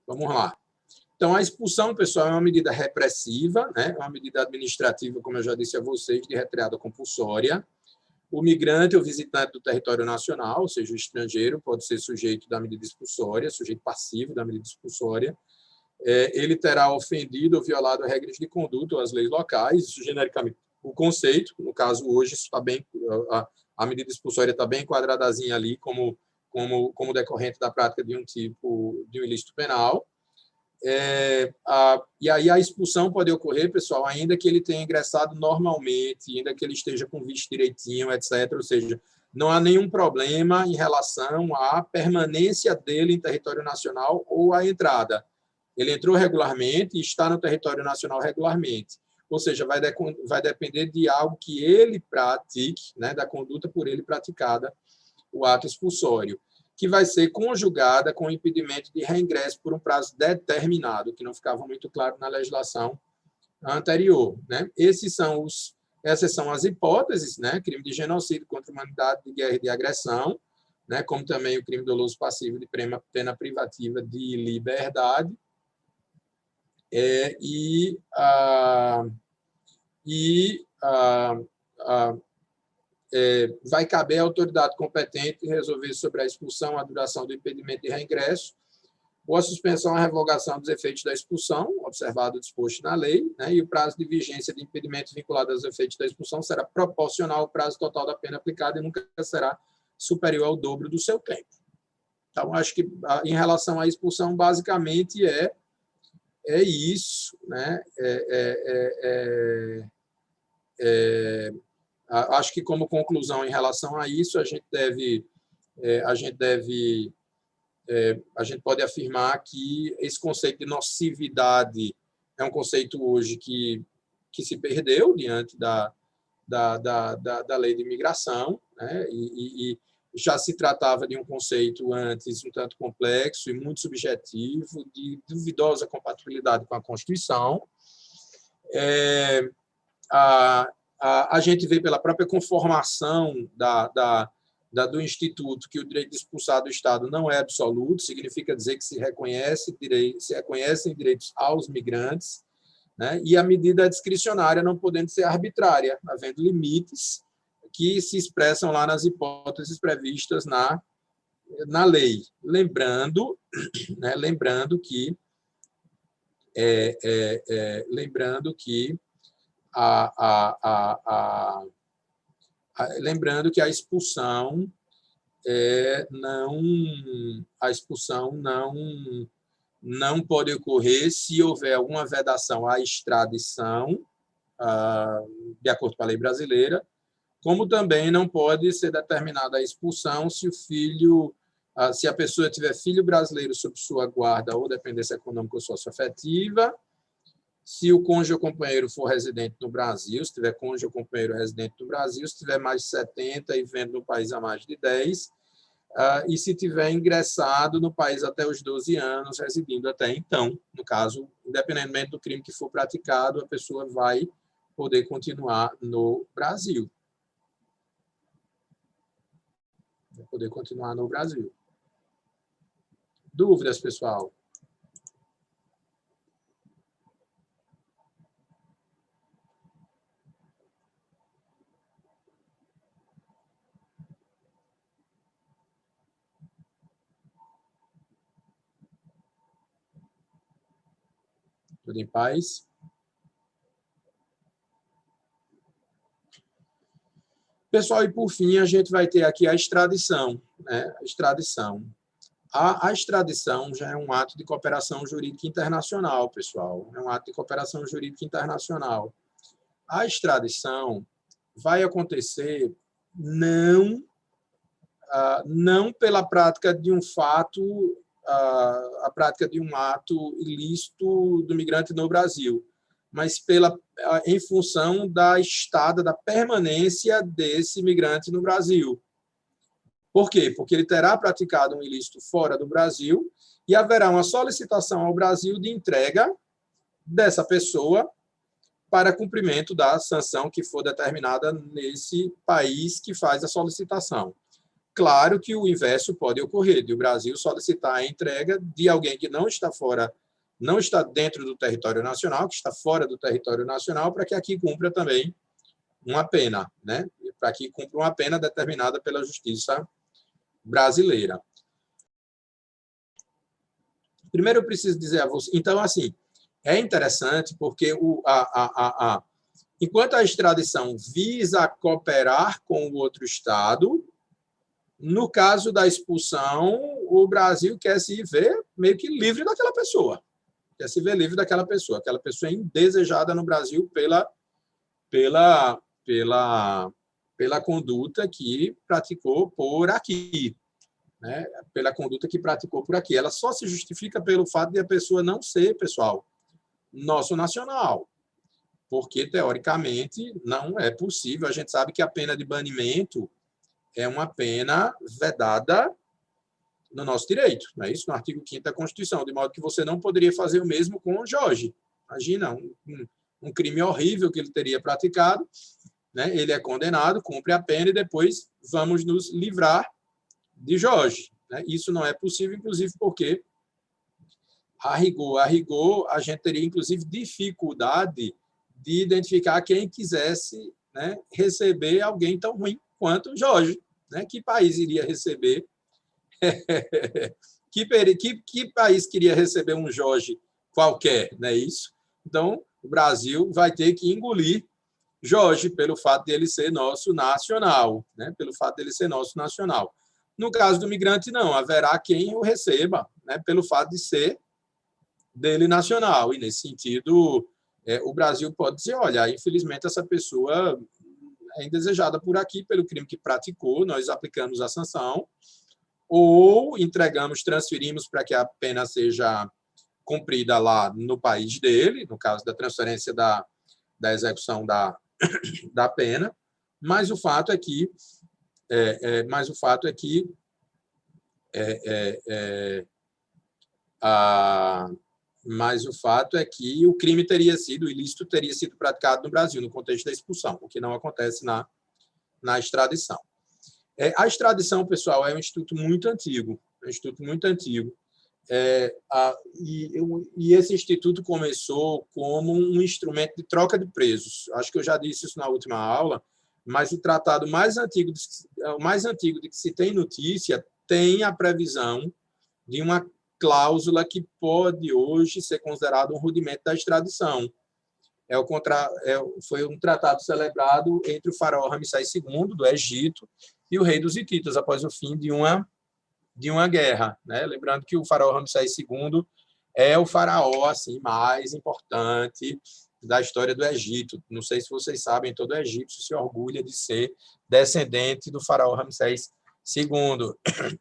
Vamos lá. Então, a expulsão, pessoal, é uma medida repressiva, né? É uma medida administrativa, como eu já disse a vocês, de retirada compulsória. O migrante ou visitante do território nacional, ou seja, o estrangeiro, pode ser sujeito da medida expulsória, sujeito passivo da medida expulsória. Ele terá ofendido ou violado regras de conduta ou as leis locais, isso genericamente o conceito, no caso hoje isso está bem, a medida expulsória está bem enquadradazinha ali como decorrente da prática de um tipo de um ilícito penal. E aí a expulsão pode ocorrer, pessoal, ainda que ele tenha ingressado normalmente, ainda que ele esteja com visto direitinho, etc. Ou seja, não há nenhum problema em relação à permanência dele em território nacional ou à entrada. Ele entrou regularmente e está no território nacional regularmente. Ou seja, vai depender de algo que ele pratique, né, da conduta por ele praticada, o ato expulsório, que vai ser conjugada com o impedimento de reingresso por um prazo determinado, que não ficava muito claro na legislação anterior, né? Essas são as hipóteses, né? Crime de genocídio contra a humanidade, de guerra e de agressão, né? Como também o crime doloso passivo de pena privativa de liberdade. Vai caber à autoridade competente resolver sobre a expulsão, a duração do impedimento de reingresso, ou a suspensão, a revogação dos efeitos da expulsão, observado o disposto na lei, né, e o prazo de vigência de impedimento vinculado aos efeitos da expulsão será proporcional ao prazo total da pena aplicada e nunca será superior ao dobro do seu tempo. Então, acho que, em relação à expulsão, basicamente é isso, né? Acho que, como conclusão em relação a isso, a gente pode afirmar que esse conceito de nocividade é um conceito hoje que se perdeu diante da lei de imigração, né? E já se tratava de um conceito antes um tanto complexo e muito subjetivo, de duvidosa compatibilidade com a Constituição. A gente vê pela própria conformação do Instituto que o direito de expulsar do Estado não é absoluto, significa dizer que se reconhecem direitos aos migrantes, né? E a medida é discricionária, não podendo ser arbitrária, havendo limites que se expressam lá nas hipóteses previstas na lei. Lembrando que a expulsão não pode ocorrer se houver alguma vedação à extradição, de acordo com a lei brasileira, como também não pode ser determinada a expulsão se a pessoa tiver filho brasileiro sob sua guarda ou dependência econômica ou socioafetiva, se o cônjuge ou companheiro for residente no Brasil, se tiver cônjuge ou companheiro residente no Brasil, se tiver mais de 70 e vivendo no país há mais de 10, e se tiver ingressado no país até os 12 anos, residindo até então. No caso, independentemente do crime que for praticado, a pessoa vai poder continuar no Brasil. Vai poder continuar no Brasil. Dúvidas, pessoal? Tudo em paz? Pessoal, e por fim, a gente vai ter aqui a extradição, né? A extradição. A extradição já é um ato de cooperação jurídica internacional, pessoal. É um ato de cooperação jurídica internacional. A extradição vai acontecer não pela prática de um fato a prática de um ato ilícito do migrante no Brasil, mas em função da estada, da permanência desse migrante no Brasil. Por quê? Porque ele terá praticado um ilícito fora do Brasil e haverá uma solicitação ao Brasil de entrega dessa pessoa para cumprimento da sanção que for determinada nesse país que faz a solicitação. Claro que o inverso pode ocorrer, de o Brasil solicitar a entrega de alguém que não está dentro do território nacional, que está fora do território nacional, para que aqui cumpra também uma pena, né? Para que cumpra uma pena determinada pela justiça brasileira. Primeiro, eu preciso dizer a você... Então, assim, é interessante porque enquanto a extradição visa cooperar com o outro Estado, no caso da expulsão, o Brasil quer se ver meio que livre daquela pessoa. Quer se ver livre daquela pessoa. Aquela pessoa é indesejada no Brasil pela conduta que praticou por aqui. Né? Pela conduta que praticou por aqui. Ela só se justifica pelo fato de a pessoa não ser, pessoal, nosso nacional, porque, teoricamente, não é possível. A gente sabe que a pena de banimento é uma pena vedada no nosso direito, não é isso? No artigo 5º da Constituição, de modo que você não poderia fazer o mesmo com o Jorge. Imagina, um crime horrível que ele teria praticado, né? Ele é condenado, cumpre a pena e depois vamos nos livrar de Jorge. Né? Isso não é possível, inclusive porque a rigor, a gente teria, inclusive, dificuldade de identificar quem quisesse, né, receber alguém tão ruim quanto Jorge. Né? Que país iria receber? que país queria receber um Jorge qualquer? Não é isso? Então, o Brasil vai ter que engolir Jorge pelo fato de ele ser nosso nacional. Né? Pelo fato de ele ser nosso nacional. No caso do migrante, não. Haverá quem o receba, né, pelo fato de ser dele nacional. E, nesse sentido, o Brasil pode dizer, olha, infelizmente, essa pessoa é indesejada por aqui pelo crime que praticou, nós aplicamos a sanção, ou entregamos, transferimos para que a pena seja cumprida lá no país dele, no caso da transferência da execução da pena, mas o fato é que o crime o ilícito teria sido praticado no Brasil, no contexto da expulsão, o que não acontece na extradição. A extradição, pessoal, é um instituto muito antigo, e esse instituto começou como um instrumento de troca de presos. Acho que eu já disse isso na última aula, mas o tratado mais antigo de que se tem notícia tem a previsão de uma cláusula que pode hoje ser considerado um rudimento da extradição. Foi um tratado celebrado entre o faraó Ramsés II, do Egito, e o rei dos hititas, após o fim de uma guerra. Né? Lembrando que o faraó Ramsés II é o faraó assim, mais importante da história do Egito. Não sei se vocês sabem, todo egípcio se orgulha de ser descendente do faraó Ramsés II.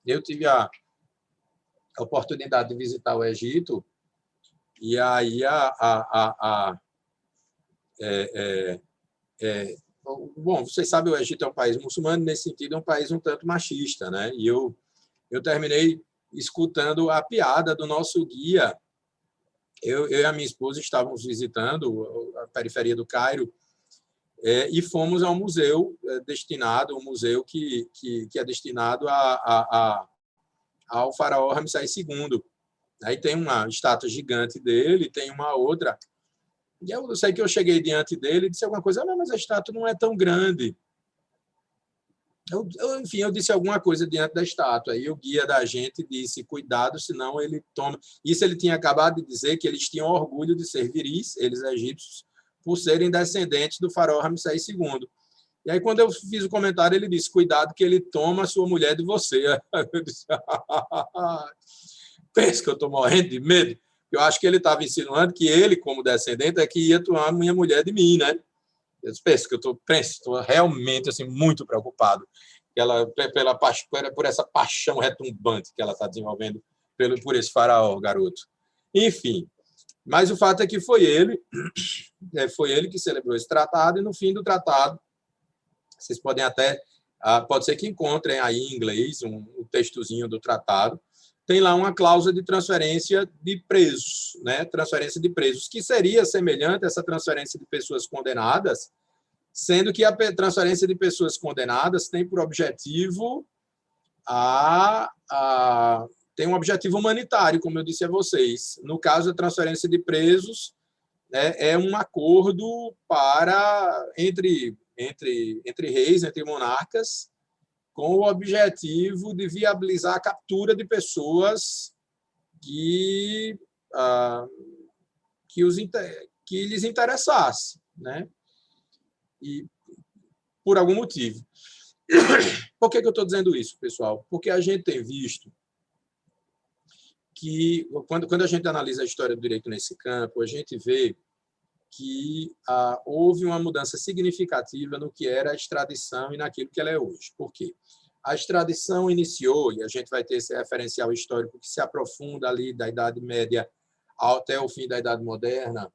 Eu tive a oportunidade de visitar o Egito, e aí bom, vocês sabem, o Egito é um país muçulmano, nesse sentido é um país um tanto machista, né? E eu terminei escutando a piada do nosso guia. Eu e a minha esposa estávamos visitando a periferia do Cairo e fomos a um museu um museu que é destinado ao faraó Ramsés II. Aí tem uma estátua gigante dele, tem uma outra. E eu sei que eu cheguei diante dele e disse alguma coisa, não, mas a estátua não é tão grande. Enfim, eu disse alguma coisa diante da estátua. Aí o guia da gente disse, cuidado, senão ele toma... Isso ele tinha acabado de dizer, que eles tinham orgulho de ser viris, eles egípcios, por serem descendentes do faraó Ramsés II. E aí, quando eu fiz o comentário, ele disse, cuidado que ele toma a sua mulher de você. Eu disse, pensa que eu estou morrendo de medo. Eu acho que ele estava insinuando que ele, como descendente, é que ia tomar a minha mulher de mim, né? Eu penso que eu estou realmente assim, muito preocupado por essa paixão retumbante que ela está desenvolvendo por esse faraó, garoto. Enfim, mas o fato é que foi ele que celebrou esse tratado, e no fim do tratado, vocês podem até, pode ser que encontrem aí em inglês um textozinho do tratado, tem lá uma cláusula de transferência de presos, né? Transferência de presos, que seria semelhante a essa transferência de pessoas condenadas, sendo que a transferência de pessoas condenadas tem por objetivo tem um objetivo humanitário, como eu disse a vocês. No caso, a transferência de presos, né, é um acordo entre reis, entre monarcas, com o objetivo de viabilizar a captura de pessoas que lhes interessasse, né? E por algum motivo. Por que eu estou dizendo isso, pessoal? Porque a gente tem visto que, quando a gente analisa a história do direito nesse campo, a gente vê que houve uma mudança significativa no que era a extradição e naquilo que ela é hoje. Por quê? A extradição iniciou, e a gente vai ter esse referencial histórico que se aprofunda ali da Idade Média até o fim da Idade Moderna.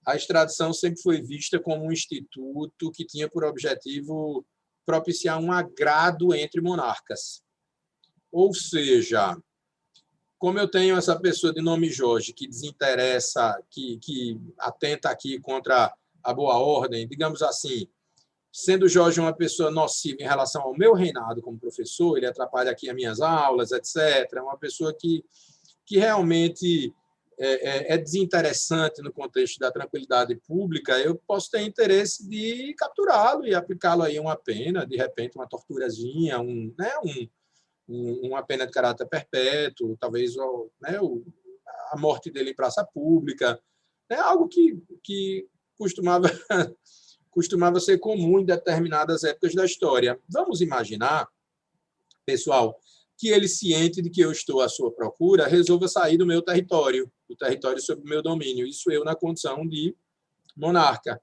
A extradição sempre foi vista como um instituto que tinha por objetivo propiciar um agrado entre monarcas. Ou seja, como eu tenho essa pessoa de nome Jorge que desinteressa, que atenta aqui contra a boa ordem, digamos assim, sendo Jorge uma pessoa nociva em relação ao meu reinado como professor, ele atrapalha aqui as minhas aulas, etc., é uma pessoa que realmente é desinteressante no contexto da tranquilidade pública, eu posso ter interesse de capturá-lo e aplicá-lo aí uma pena, de repente uma torturazinha, uma pena de caráter perpétuo, talvez a morte dele em praça pública, algo que costumava ser comum em determinadas épocas da história. Vamos imaginar, pessoal, que ele, ciente de que eu estou à sua procura, resolva sair do meu território, do território sob o meu domínio, isso eu na condição de monarca.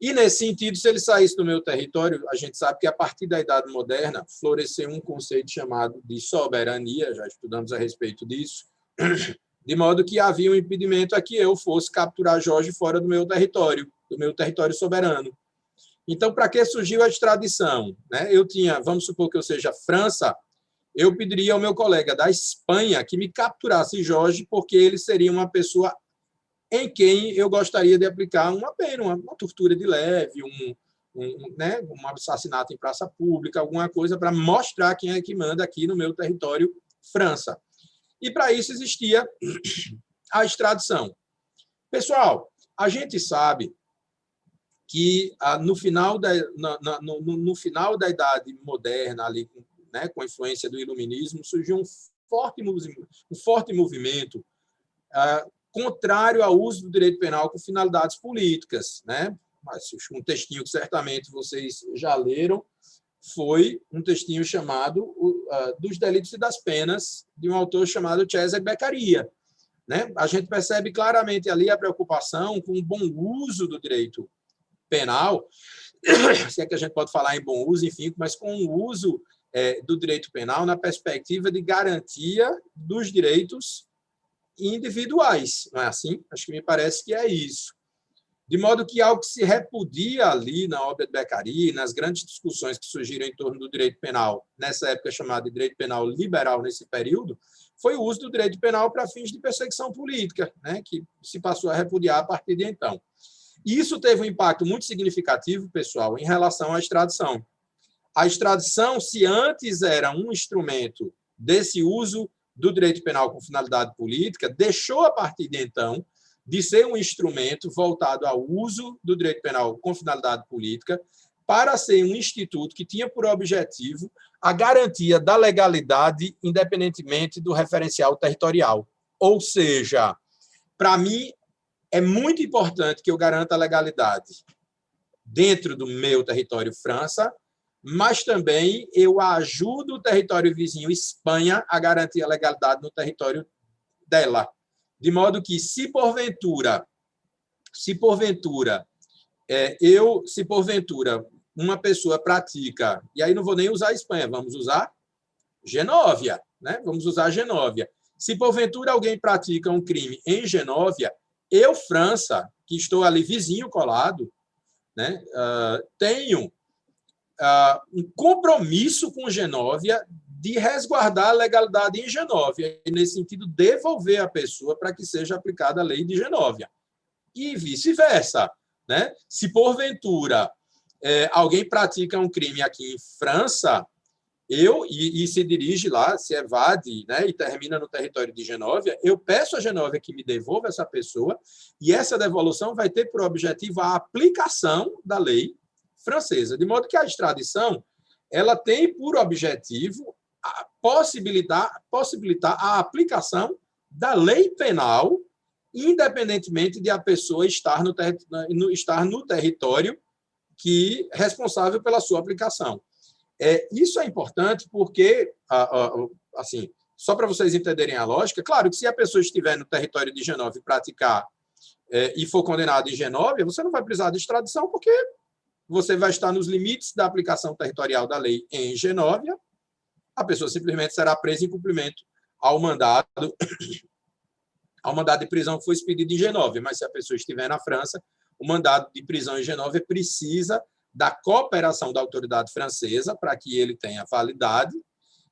E, nesse sentido, se ele saísse do meu território, a gente sabe que, a partir da Idade Moderna, floresceu um conceito chamado de soberania, já estudamos a respeito disso, de modo que havia um impedimento a que eu fosse capturar Jorge fora do meu território soberano. Então, para que surgiu a extradição? Eu tinha, vamos supor que eu seja França, eu pediria ao meu colega da Espanha que me capturasse Jorge, porque ele seria uma pessoa em quem eu gostaria de aplicar uma pena, uma tortura de leve, um assassinato em praça pública, alguma coisa para mostrar quem é que manda aqui no meu território, França. E, para isso, existia a extradição. Pessoal, a gente sabe que no final da Idade Moderna, ali, com a influência do Iluminismo, surgiu um forte movimento contrário ao uso do direito penal com finalidades políticas. Mas um textinho que certamente vocês já leram foi um textinho chamado Dos Delitos e das Penas, de um autor chamado Cesare Beccaria. A gente percebe claramente ali a preocupação com o bom uso do direito penal, se é que a gente pode falar em bom uso, enfim, mas com o uso do direito penal na perspectiva de garantia dos direitos individuais. Não é assim? Acho que me parece que é isso. De modo que algo que se repudia ali na obra de Beccaria, nas grandes discussões que surgiram em torno do direito penal, nessa época chamada de direito penal liberal, nesse período, foi o uso do direito penal para fins de perseguição política, que se passou a repudiar a partir de então. E isso teve um impacto muito significativo, pessoal, em relação à extradição. A extradição, se antes era um instrumento desse uso do direito penal com finalidade política, deixou, a partir de então, de ser um instrumento voltado ao uso do direito penal com finalidade política para ser um instituto que tinha por objetivo a garantia da legalidade independentemente do referencial territorial. Ou seja, para mim, é muito importante que eu garanta a legalidade dentro do meu território França, mas também eu ajudo o território vizinho Espanha a garantir a legalidade no território dela. De modo que, se porventura uma pessoa pratica, e aí não vou nem usar a Espanha, vamos usar Genóvia, né? Vamos usar Genóvia. Se, porventura, alguém pratica um crime em Genóvia, eu, França, que estou ali vizinho colado, né, tenho um compromisso com Genóvia de resguardar a legalidade em Genóvia, e, nesse sentido, devolver a pessoa para que seja aplicada a lei de Genóvia. E vice-versa, né? Se, porventura, alguém pratica um crime aqui em França, e se dirige lá, se evade, né, e termina no território de Genóvia, eu peço a Genóvia que me devolva essa pessoa, e essa devolução vai ter por objetivo a aplicação da lei francesa, de modo que a extradição ela tem por objetivo possibilitar a aplicação da lei penal, independentemente de a pessoa estar no território que responsável pela sua aplicação. Isso é importante porque, assim, só para vocês entenderem a lógica, claro que se a pessoa estiver no território de Genóvia e praticar e for condenado em Genóvia, você não vai precisar de extradição porque você vai estar nos limites da aplicação territorial da lei em Genóvia, a pessoa simplesmente será presa em cumprimento ao mandado de prisão que foi expedido em Genóvia. Mas se a pessoa estiver na França, o mandado de prisão em Genóvia precisa da cooperação da autoridade francesa para que ele tenha validade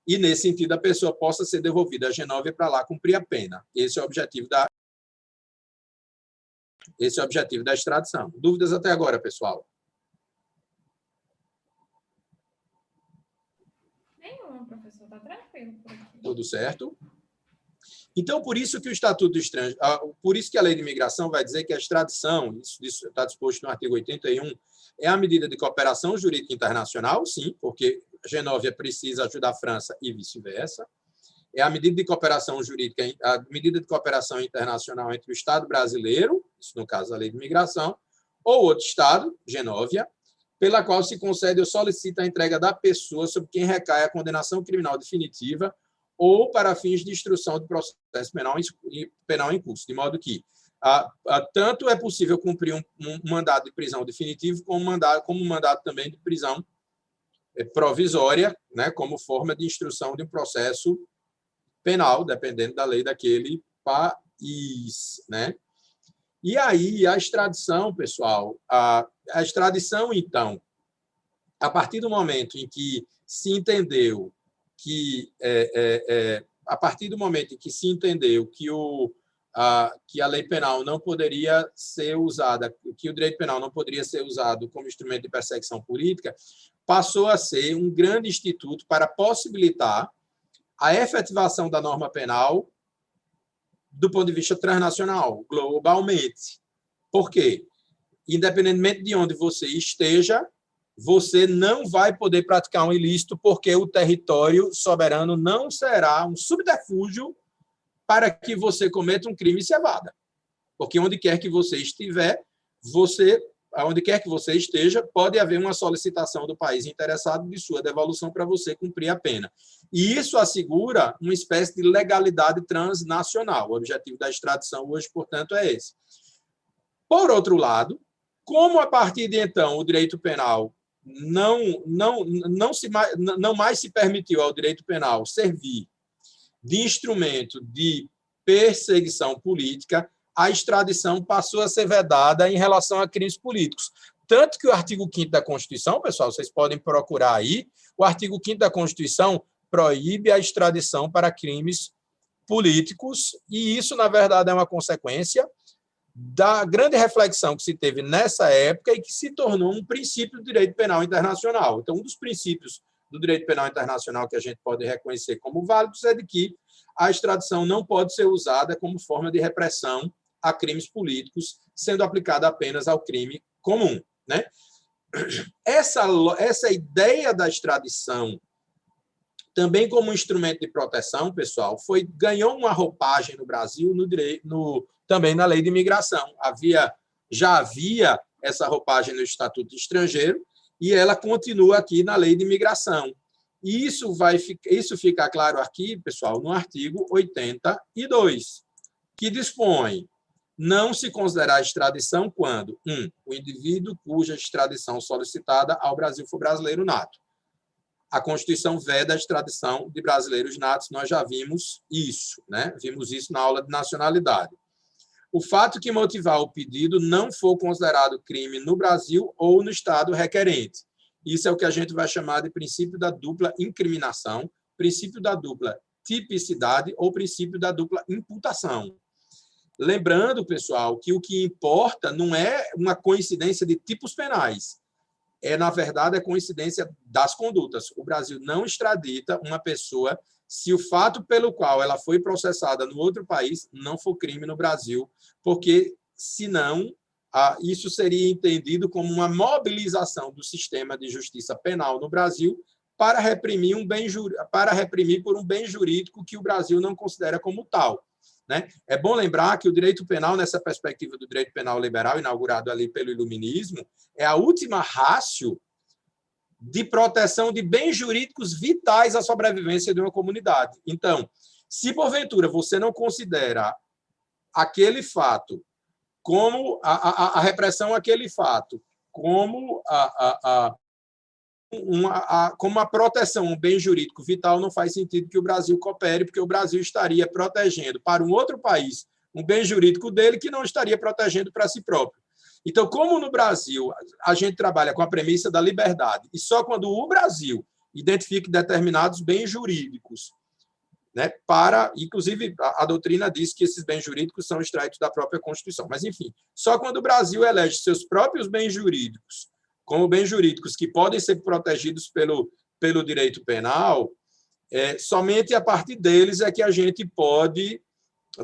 e, nesse sentido, a pessoa possa ser devolvida a Genóvia para lá cumprir a pena. Esse é o objetivo da extradição. Dúvidas até agora, pessoal? Nenhuma, professor. Está tranquilo por aqui. Tudo certo? Então, por isso que o Estatuto do Estrangeiro, por isso que a Lei de Imigração vai dizer que a extradição, isso está disposto no artigo 81, é a medida de cooperação jurídica internacional, sim, porque Genóvia precisa ajudar a França e vice-versa. É a medida de cooperação jurídica, a medida de cooperação internacional entre o Estado brasileiro, isso no caso a Lei de Imigração, ou outro Estado, Genóvia, pela qual se concede ou solicita a entrega da pessoa sobre quem recai a condenação criminal definitiva ou para fins de instrução do processo penal em curso, de modo que tanto é possível cumprir um mandado de prisão definitivo como um mandado também de prisão provisória, né, como forma de instrução de um processo penal, dependendo da lei daquele país, né? E aí, a extradição, pessoal, a extradição, então, a partir do momento em que se entendeu que que a lei penal não poderia ser usada, que o direito penal não poderia ser usado como instrumento de perseguição política, passou a ser um grande instituto para possibilitar a efetivação da norma penal do ponto de vista transnacional, globalmente. Por quê? Independentemente de onde você esteja, você não vai poder praticar um ilícito porque o território soberano não será um subterfúgio para que você cometa um crime e se evada. Porque onde quer que você estiver, onde quer que você esteja, pode haver uma solicitação do país interessado de sua devolução para você cumprir a pena. E isso assegura uma espécie de legalidade transnacional. O objetivo da extradição hoje, portanto, é esse. Por outro lado, como a partir de então o direito penal não mais se permitiu ao direito penal servir de instrumento de perseguição política, a extradição passou a ser vedada em relação a crimes políticos. Tanto que o artigo 5º da Constituição, pessoal, vocês podem procurar aí, o artigo 5º da Constituição proíbe a extradição para crimes políticos, e isso, na verdade, é uma consequência da grande reflexão que se teve nessa época e que se tornou um princípio do direito penal internacional. Então, um dos princípios do direito penal internacional que a gente pode reconhecer como válidos é de que a extradição não pode ser usada como forma de repressão a crimes políticos, sendo aplicada apenas ao crime comum, né? Essa ideia da extradição, também como instrumento de proteção, pessoal, ganhou uma roupagem no Brasil também na Lei de Imigração. Já havia essa roupagem no Estatuto Estrangeiro e ela continua aqui na Lei de Imigração. E isso fica claro aqui, pessoal, no artigo 82, que dispõe: não se considerar extradição quando, 1, o indivíduo cuja extradição solicitada ao Brasil for brasileiro nato. a Constituição veda a extradição de brasileiros natos, nós já vimos isso, né? Vimos isso na aula de nacionalidade. O fato que motivar o pedido não for considerado crime no Brasil ou no Estado requerente. Isso é o que a gente vai chamar de princípio da dupla incriminação, princípio da dupla tipicidade ou princípio da dupla imputação. Lembrando, pessoal, que o que importa não é uma coincidência de tipos penais, na verdade, a coincidência das condutas. O Brasil não extradita uma pessoa se o fato pelo qual ela foi processada no outro país não for crime no Brasil, porque, senão, isso seria entendido como uma mobilização do sistema de justiça penal no Brasil para reprimir por um bem jurídico que o Brasil não considera como tal. Né? É bom lembrar que o direito penal, nessa perspectiva do direito penal liberal, inaugurado ali pelo Iluminismo, é a última ratio de proteção de bens jurídicos vitais à sobrevivência de uma comunidade. Então, se porventura você não considera aquele fato como a repressão àquele fato, como como a proteção a um bem jurídico vital, não faz sentido que o Brasil coopere, porque o Brasil estaria protegendo para um outro país um bem jurídico dele que não estaria protegendo para si próprio. Então, como no Brasil a gente trabalha com a premissa da liberdade, e só quando o Brasil identifica determinados bens jurídicos, né, inclusive, a doutrina diz que esses bens jurídicos são extraídos da própria Constituição, mas, enfim, só quando o Brasil elege seus próprios bens jurídicos como bens jurídicos que podem ser protegidos pelo direito penal, somente a partir deles é que a gente pode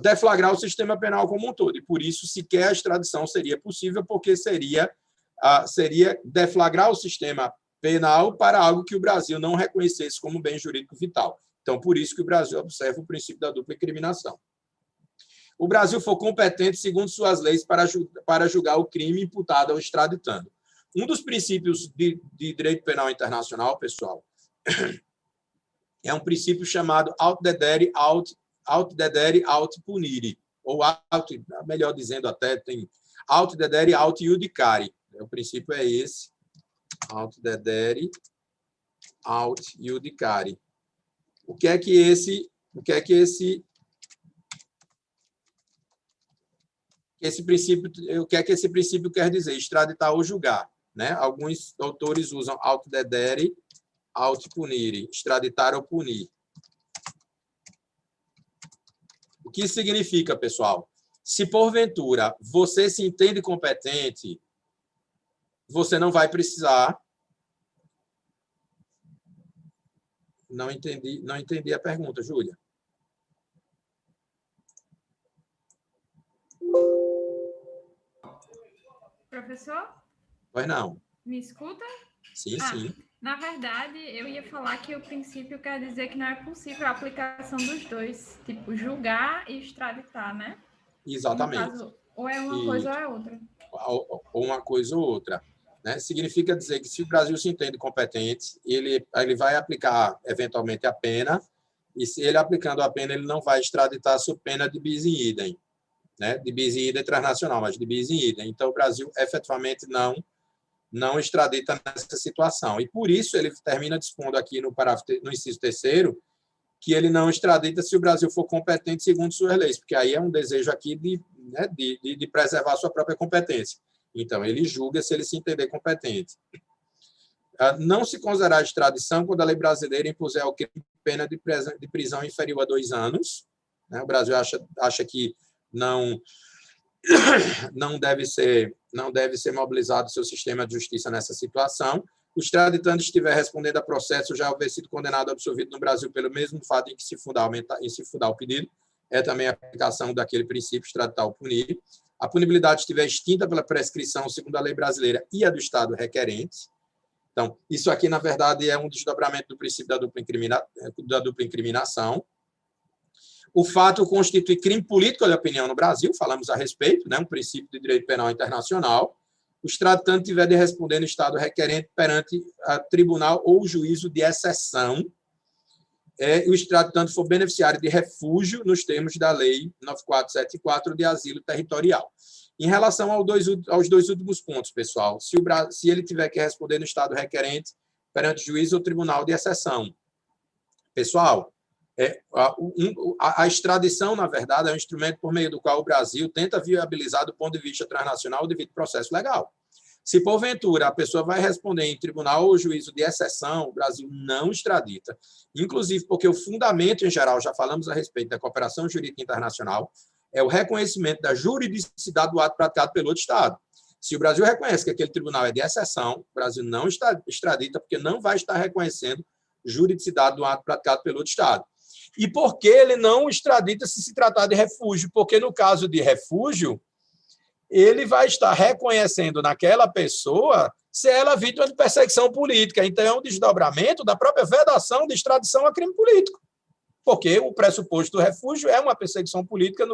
deflagrar o sistema penal como um todo. E, por isso, sequer a extradição seria possível, porque seria deflagrar o sistema penal para algo que o Brasil não reconhecesse como bem jurídico vital. Então, por isso que o Brasil observa o princípio da dupla incriminação. O Brasil for competente, segundo suas leis, para julgar o crime imputado ao extraditando. Um dos princípios de direito penal internacional, pessoal, é um princípio chamado aut dedere aut punire, ou melhor dizendo até, tem aut dedere aut iudicare. O princípio é esse, aut dedere aut iudicare. O que é que esse princípio quer dizer? Extraditar ou julgar. Né? Alguns autores usam aut dedere, aut punire, extraditar ou punir. O que significa, pessoal? Se, porventura, você se entende competente, você não vai precisar... Não entendi a pergunta, Júlia. Professor? Pois não. Me escuta? Sim, sim. Na verdade, eu ia falar que o princípio quer dizer que não é possível a aplicação dos dois, tipo, julgar e extraditar, né? Exatamente. No caso, ou é uma coisa ou é outra. Ou uma coisa ou outra. Né? Significa dizer que se o Brasil se entende competente, ele vai aplicar, eventualmente, a pena, e se ele aplicando a pena, ele não vai extraditar sob pena de bis in idem, né? De bis in idem transnacional, mas de bis in idem. Então, o Brasil, efetivamente, não extradita nessa situação. E, por isso, ele termina dispondo aqui no inciso 3º, que ele não extradita se o Brasil for competente segundo suas leis, porque aí é um desejo aqui de preservar sua própria competência. Então, ele julga se ele se entender competente. Não se considerará extradição quando a lei brasileira impuser ao crime pena de prisão inferior a 2 anos. Né? O Brasil acha que não deve ser mobilizado o seu sistema de justiça nessa situação. O extraditando estiver respondendo a processo já haver sido condenado ou absolvido no Brasil pelo mesmo fato em que se fundar o pedido, é também a aplicação daquele princípio extraditar ou punir. A punibilidade estiver extinta pela prescrição segundo a lei brasileira e a do Estado requerente. Então, isso aqui, na verdade, é um desdobramento do princípio da dupla incriminação. O fato constitui crime político de opinião no Brasil, falamos a respeito, né, um princípio de direito penal internacional. O extraditando tiver de responder no Estado requerente perante a tribunal ou juízo de exceção, o extraditando for beneficiário de refúgio nos termos da Lei 9474 de asilo territorial. Em relação aos dois últimos pontos, pessoal, se ele tiver que responder no Estado requerente, perante juiz ou tribunal de exceção. Pessoal, a extradição, na verdade, é um instrumento por meio do qual o Brasil tenta viabilizar, do ponto de vista transnacional, o devido processo legal. Se, porventura, a pessoa vai responder em tribunal ou juízo de exceção, o Brasil não extradita. Inclusive porque o fundamento, em geral, já falamos a respeito da cooperação jurídica internacional, é o reconhecimento da juridicidade do ato praticado pelo outro Estado. Se o Brasil reconhece que aquele tribunal é de exceção, o Brasil não extradita, porque não vai estar reconhecendo juridicidade do ato praticado pelo outro Estado. E por que ele não extradita se tratar de refúgio? Porque, no caso de refúgio, ele vai estar reconhecendo naquela pessoa se ela é vítima de perseguição política. Então, é um desdobramento da própria vedação de extradição a crime político, porque o pressuposto do refúgio é uma perseguição política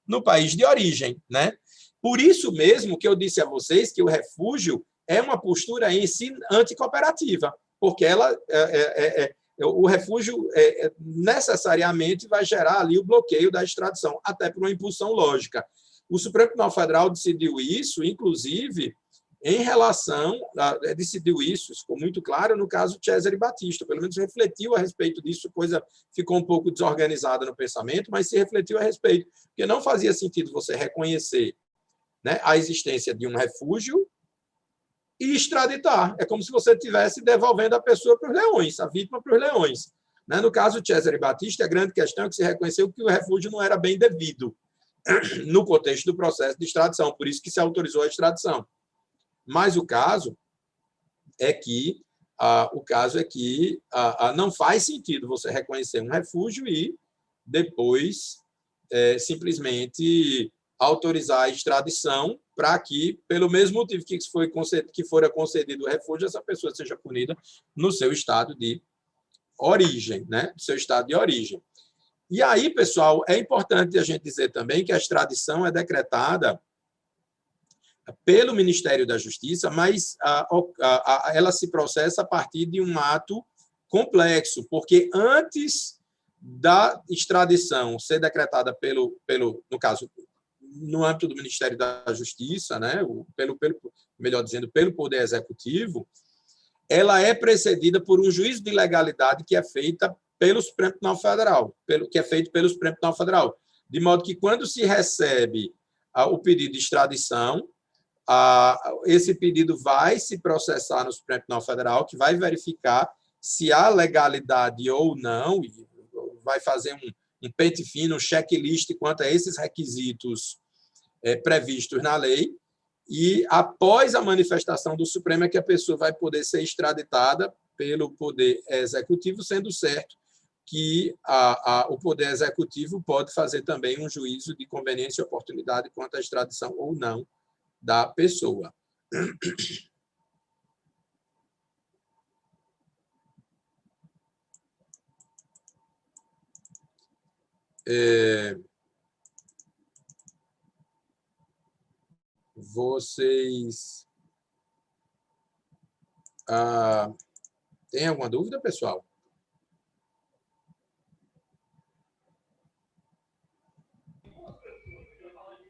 no país de origem, né? Por isso mesmo que eu disse a vocês que o refúgio é uma postura em si anticooperativa, porque o refúgio necessariamente vai gerar ali o bloqueio da extradição, até por uma impulsão lógica. O Supremo Tribunal Federal decidiu isso, inclusive, em relação... decidiu isso, ficou muito claro no caso de Cesare Battisti, pelo menos refletiu a respeito disso, coisa ficou um pouco desorganizada no pensamento, mas se refletiu a respeito, porque não fazia sentido você reconhecer, né, a existência de um refúgio e extraditar. É como se você estivesse devolvendo a pessoa para os leões, a vítima para os leões. Né? No caso de Cesare Battisti, a grande questão é que se reconheceu que o refúgio não era bem devido no contexto do processo de extradição, por isso que se autorizou a extradição. Mas o caso é que não faz sentido você reconhecer um refúgio e depois simplesmente autorizar a extradição para que, pelo mesmo motivo que fora concedido o refúgio, essa pessoa seja punida no seu estado de origem, né? No seu estado de origem. E aí, pessoal, é importante a gente dizer também que a extradição é decretada pelo Ministério da Justiça, mas ela se processa a partir de um ato complexo, porque antes da extradição ser decretada no caso, no âmbito do Ministério da Justiça, né, melhor dizendo, pelo Poder Executivo, ela é precedida por um juízo de legalidade que é feita pelo Supremo Tribunal Federal, de modo que, quando se recebe o pedido de extradição, esse pedido vai se processar no Supremo Tribunal Federal, que vai verificar se há legalidade ou não, e vai fazer um pente fino, um checklist quanto a esses requisitos previstos na lei, e após a manifestação do Supremo é que a pessoa vai poder ser extraditada pelo Poder Executivo, sendo certo que o Poder Executivo pode fazer também um juízo de conveniência e oportunidade quanto à extradição ou não da pessoa. Vocês têm alguma dúvida, pessoal?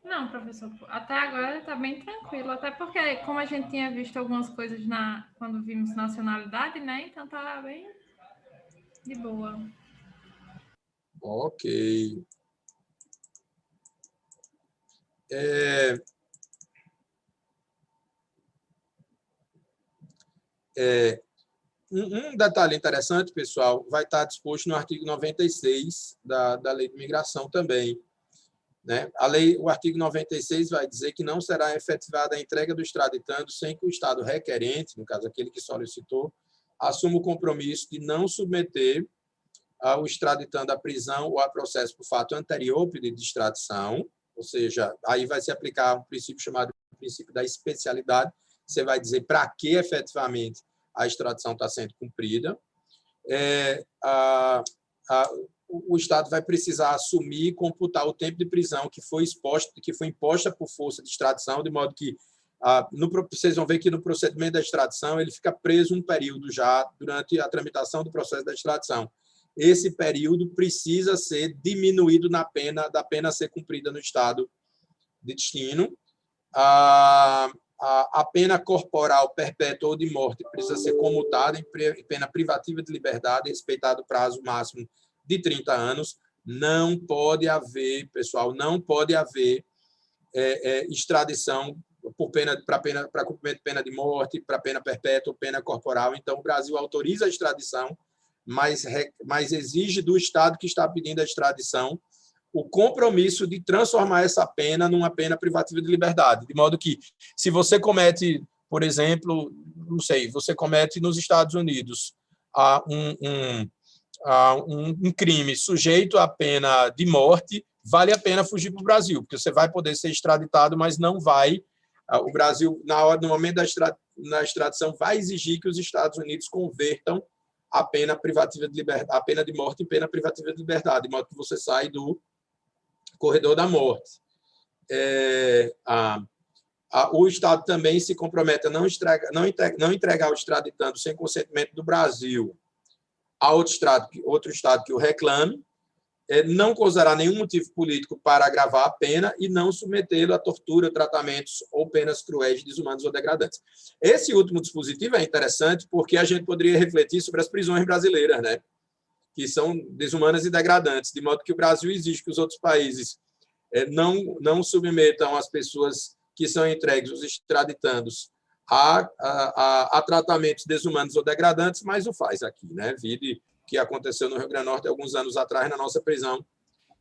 Não, professor, até agora está bem tranquilo, até porque, como a gente tinha visto algumas coisas quando vimos nacionalidade, né? Então está bem de boa. Ok. Um detalhe interessante, pessoal, vai estar disposto no artigo 96 da Lei de Imigração também. Né? O artigo 96 vai dizer que não será efetivada a entrega do extraditando sem que o Estado requerente, no caso aquele que solicitou, assuma o compromisso de não submeter o extraditando à prisão ou a processo por fato anterior ao pedido de extradição, ou seja, aí vai se aplicar um princípio chamado princípio da especialidade, você vai dizer para que efetivamente a extradição está sendo cumprida. O Estado vai precisar assumir e computar o tempo de prisão que foi imposta por força de extradição, de modo que vocês vão ver que no procedimento da extradição ele fica preso um período já durante a tramitação do processo da extradição. Esse período precisa ser diminuído da pena a ser cumprida no Estado de destino. a pena corporal perpétua ou de morte precisa ser comutada em pena privativa de liberdade, respeitado o prazo máximo de 30 anos. Não pode haver, pessoal, não pode haver extradição para cumprimento de pena de morte, para pena perpétua ou pena corporal. Então, o Brasil autoriza a extradição, mas exige do Estado que está pedindo a extradição o compromisso de transformar essa pena numa pena privativa de liberdade, de modo que, se você comete, por exemplo, não sei, você comete nos Estados Unidos um crime sujeito à pena de morte, vale a pena fugir para o Brasil, porque você vai poder ser extraditado, mas não vai. O Brasil, no momento da extradição, vai exigir que os Estados Unidos convertam a pena privativa de liberdade, a pena de morte em pena privativa de liberdade, de modo que você sai do corredor da morte. O Estado também se compromete a não entregar o extraditando sem consentimento do Brasil a outro Estado que o reclame, não causará nenhum motivo político para agravar a pena e não submetê-lo a tortura, tratamentos ou penas cruéis, desumanas ou degradantes. Esse último dispositivo é interessante porque a gente poderia refletir sobre as prisões brasileiras, né? Que são desumanas e degradantes, de modo que o Brasil exige que os outros países não submetam as pessoas que são entregues, os extraditandos, a tratamentos desumanos ou degradantes, mas o faz aqui, né? Vide que aconteceu no Rio Grande do Norte alguns anos atrás, na nossa prisão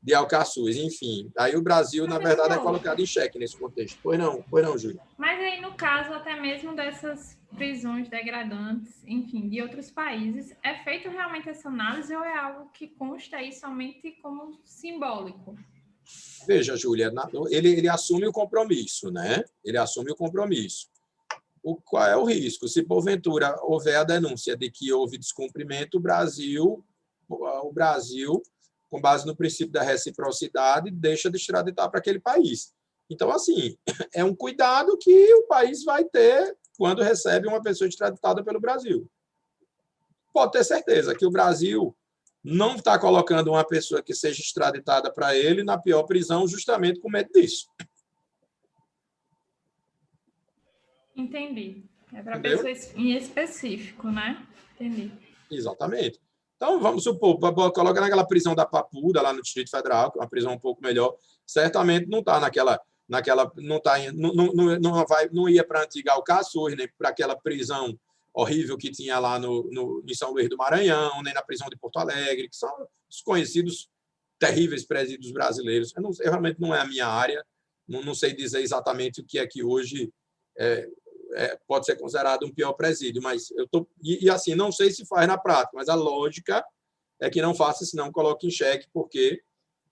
de Alcaçuz. Enfim, aí o Brasil, na verdade, é colocado em xeque nesse contexto. Pois não, Júlia? Mas aí, no caso, até mesmo dessas prisões degradantes, enfim, de outros países, é feito realmente essa análise ou é algo que consta aí somente como simbólico? Veja, Júlia, ele assume o compromisso, né? Ele assume o compromisso. Qual é o risco? Se, porventura, houver a denúncia de que houve descumprimento, o Brasil, com base no princípio da reciprocidade, deixa de extraditar para aquele país. Então, assim, é um cuidado que o país vai ter quando recebe uma pessoa extraditada pelo Brasil. Pode ter certeza que o Brasil não está colocando uma pessoa que seja extraditada para ele na pior prisão justamente com medo disso. Entendi. É para pessoa em específico, né? Entendi. Exatamente. Então, vamos supor, coloca naquela prisão da Papuda, lá no Distrito Federal, que é uma prisão um pouco melhor, certamente não está não ia para a antiga Alcaçuz, nem para aquela prisão horrível que tinha lá em São Luís do Maranhão, nem na prisão de Porto Alegre, que são os conhecidos terríveis presídios brasileiros. Eu realmente não é a minha área, não sei dizer exatamente o que é que hoje pode ser considerado um pior presídio, mas assim, não sei se faz na prática, mas a lógica é que não faça, senão coloque em xeque, porque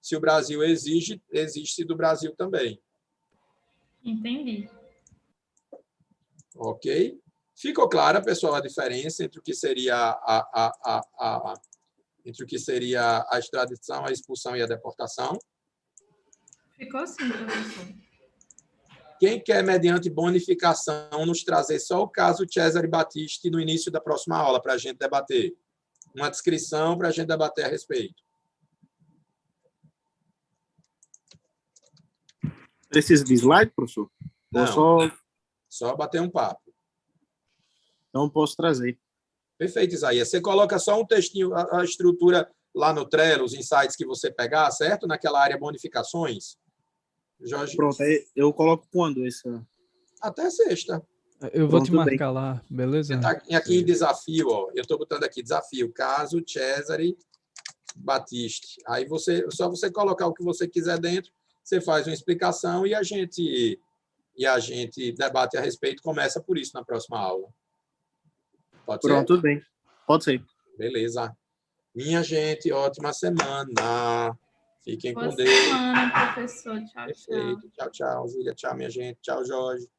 se o Brasil exige, existe do Brasil também. Entendi. Ok? Ficou clara, pessoal, a diferença entre o que seria a extradição, a expulsão e a deportação? Ficou sim, professor. Quem quer, mediante bonificação, nos trazer só o caso Cesare Battisti no início da próxima aula, para a gente debater? Uma descrição para a gente debater a respeito. Precisa de slide, professor? Não, só bater um papo. Não posso trazer. Perfeito, Isaías. Você coloca só um textinho, a estrutura lá no Trello, os insights que você pegar, certo? Naquela área bonificações. Jorge. Pronto, aí eu coloco quando essa? Até sexta. Eu vou te marcar lá, beleza? Tá aqui em desafio, ó. Eu estou botando aqui desafio, caso Cesare Battisti. Aí só você colocar o que você quiser dentro, você faz uma explicação e a gente debate a respeito. Começa por isso na próxima aula. Pode ser? Pronto, tudo bem. Pode ser. Beleza. Minha gente, ótima semana. Fiquem com Deus. Boa semana, professor. Tchau, Perfeito. Tchau, tchau, Júlia. Tchau, minha gente. Tchau, Jorge.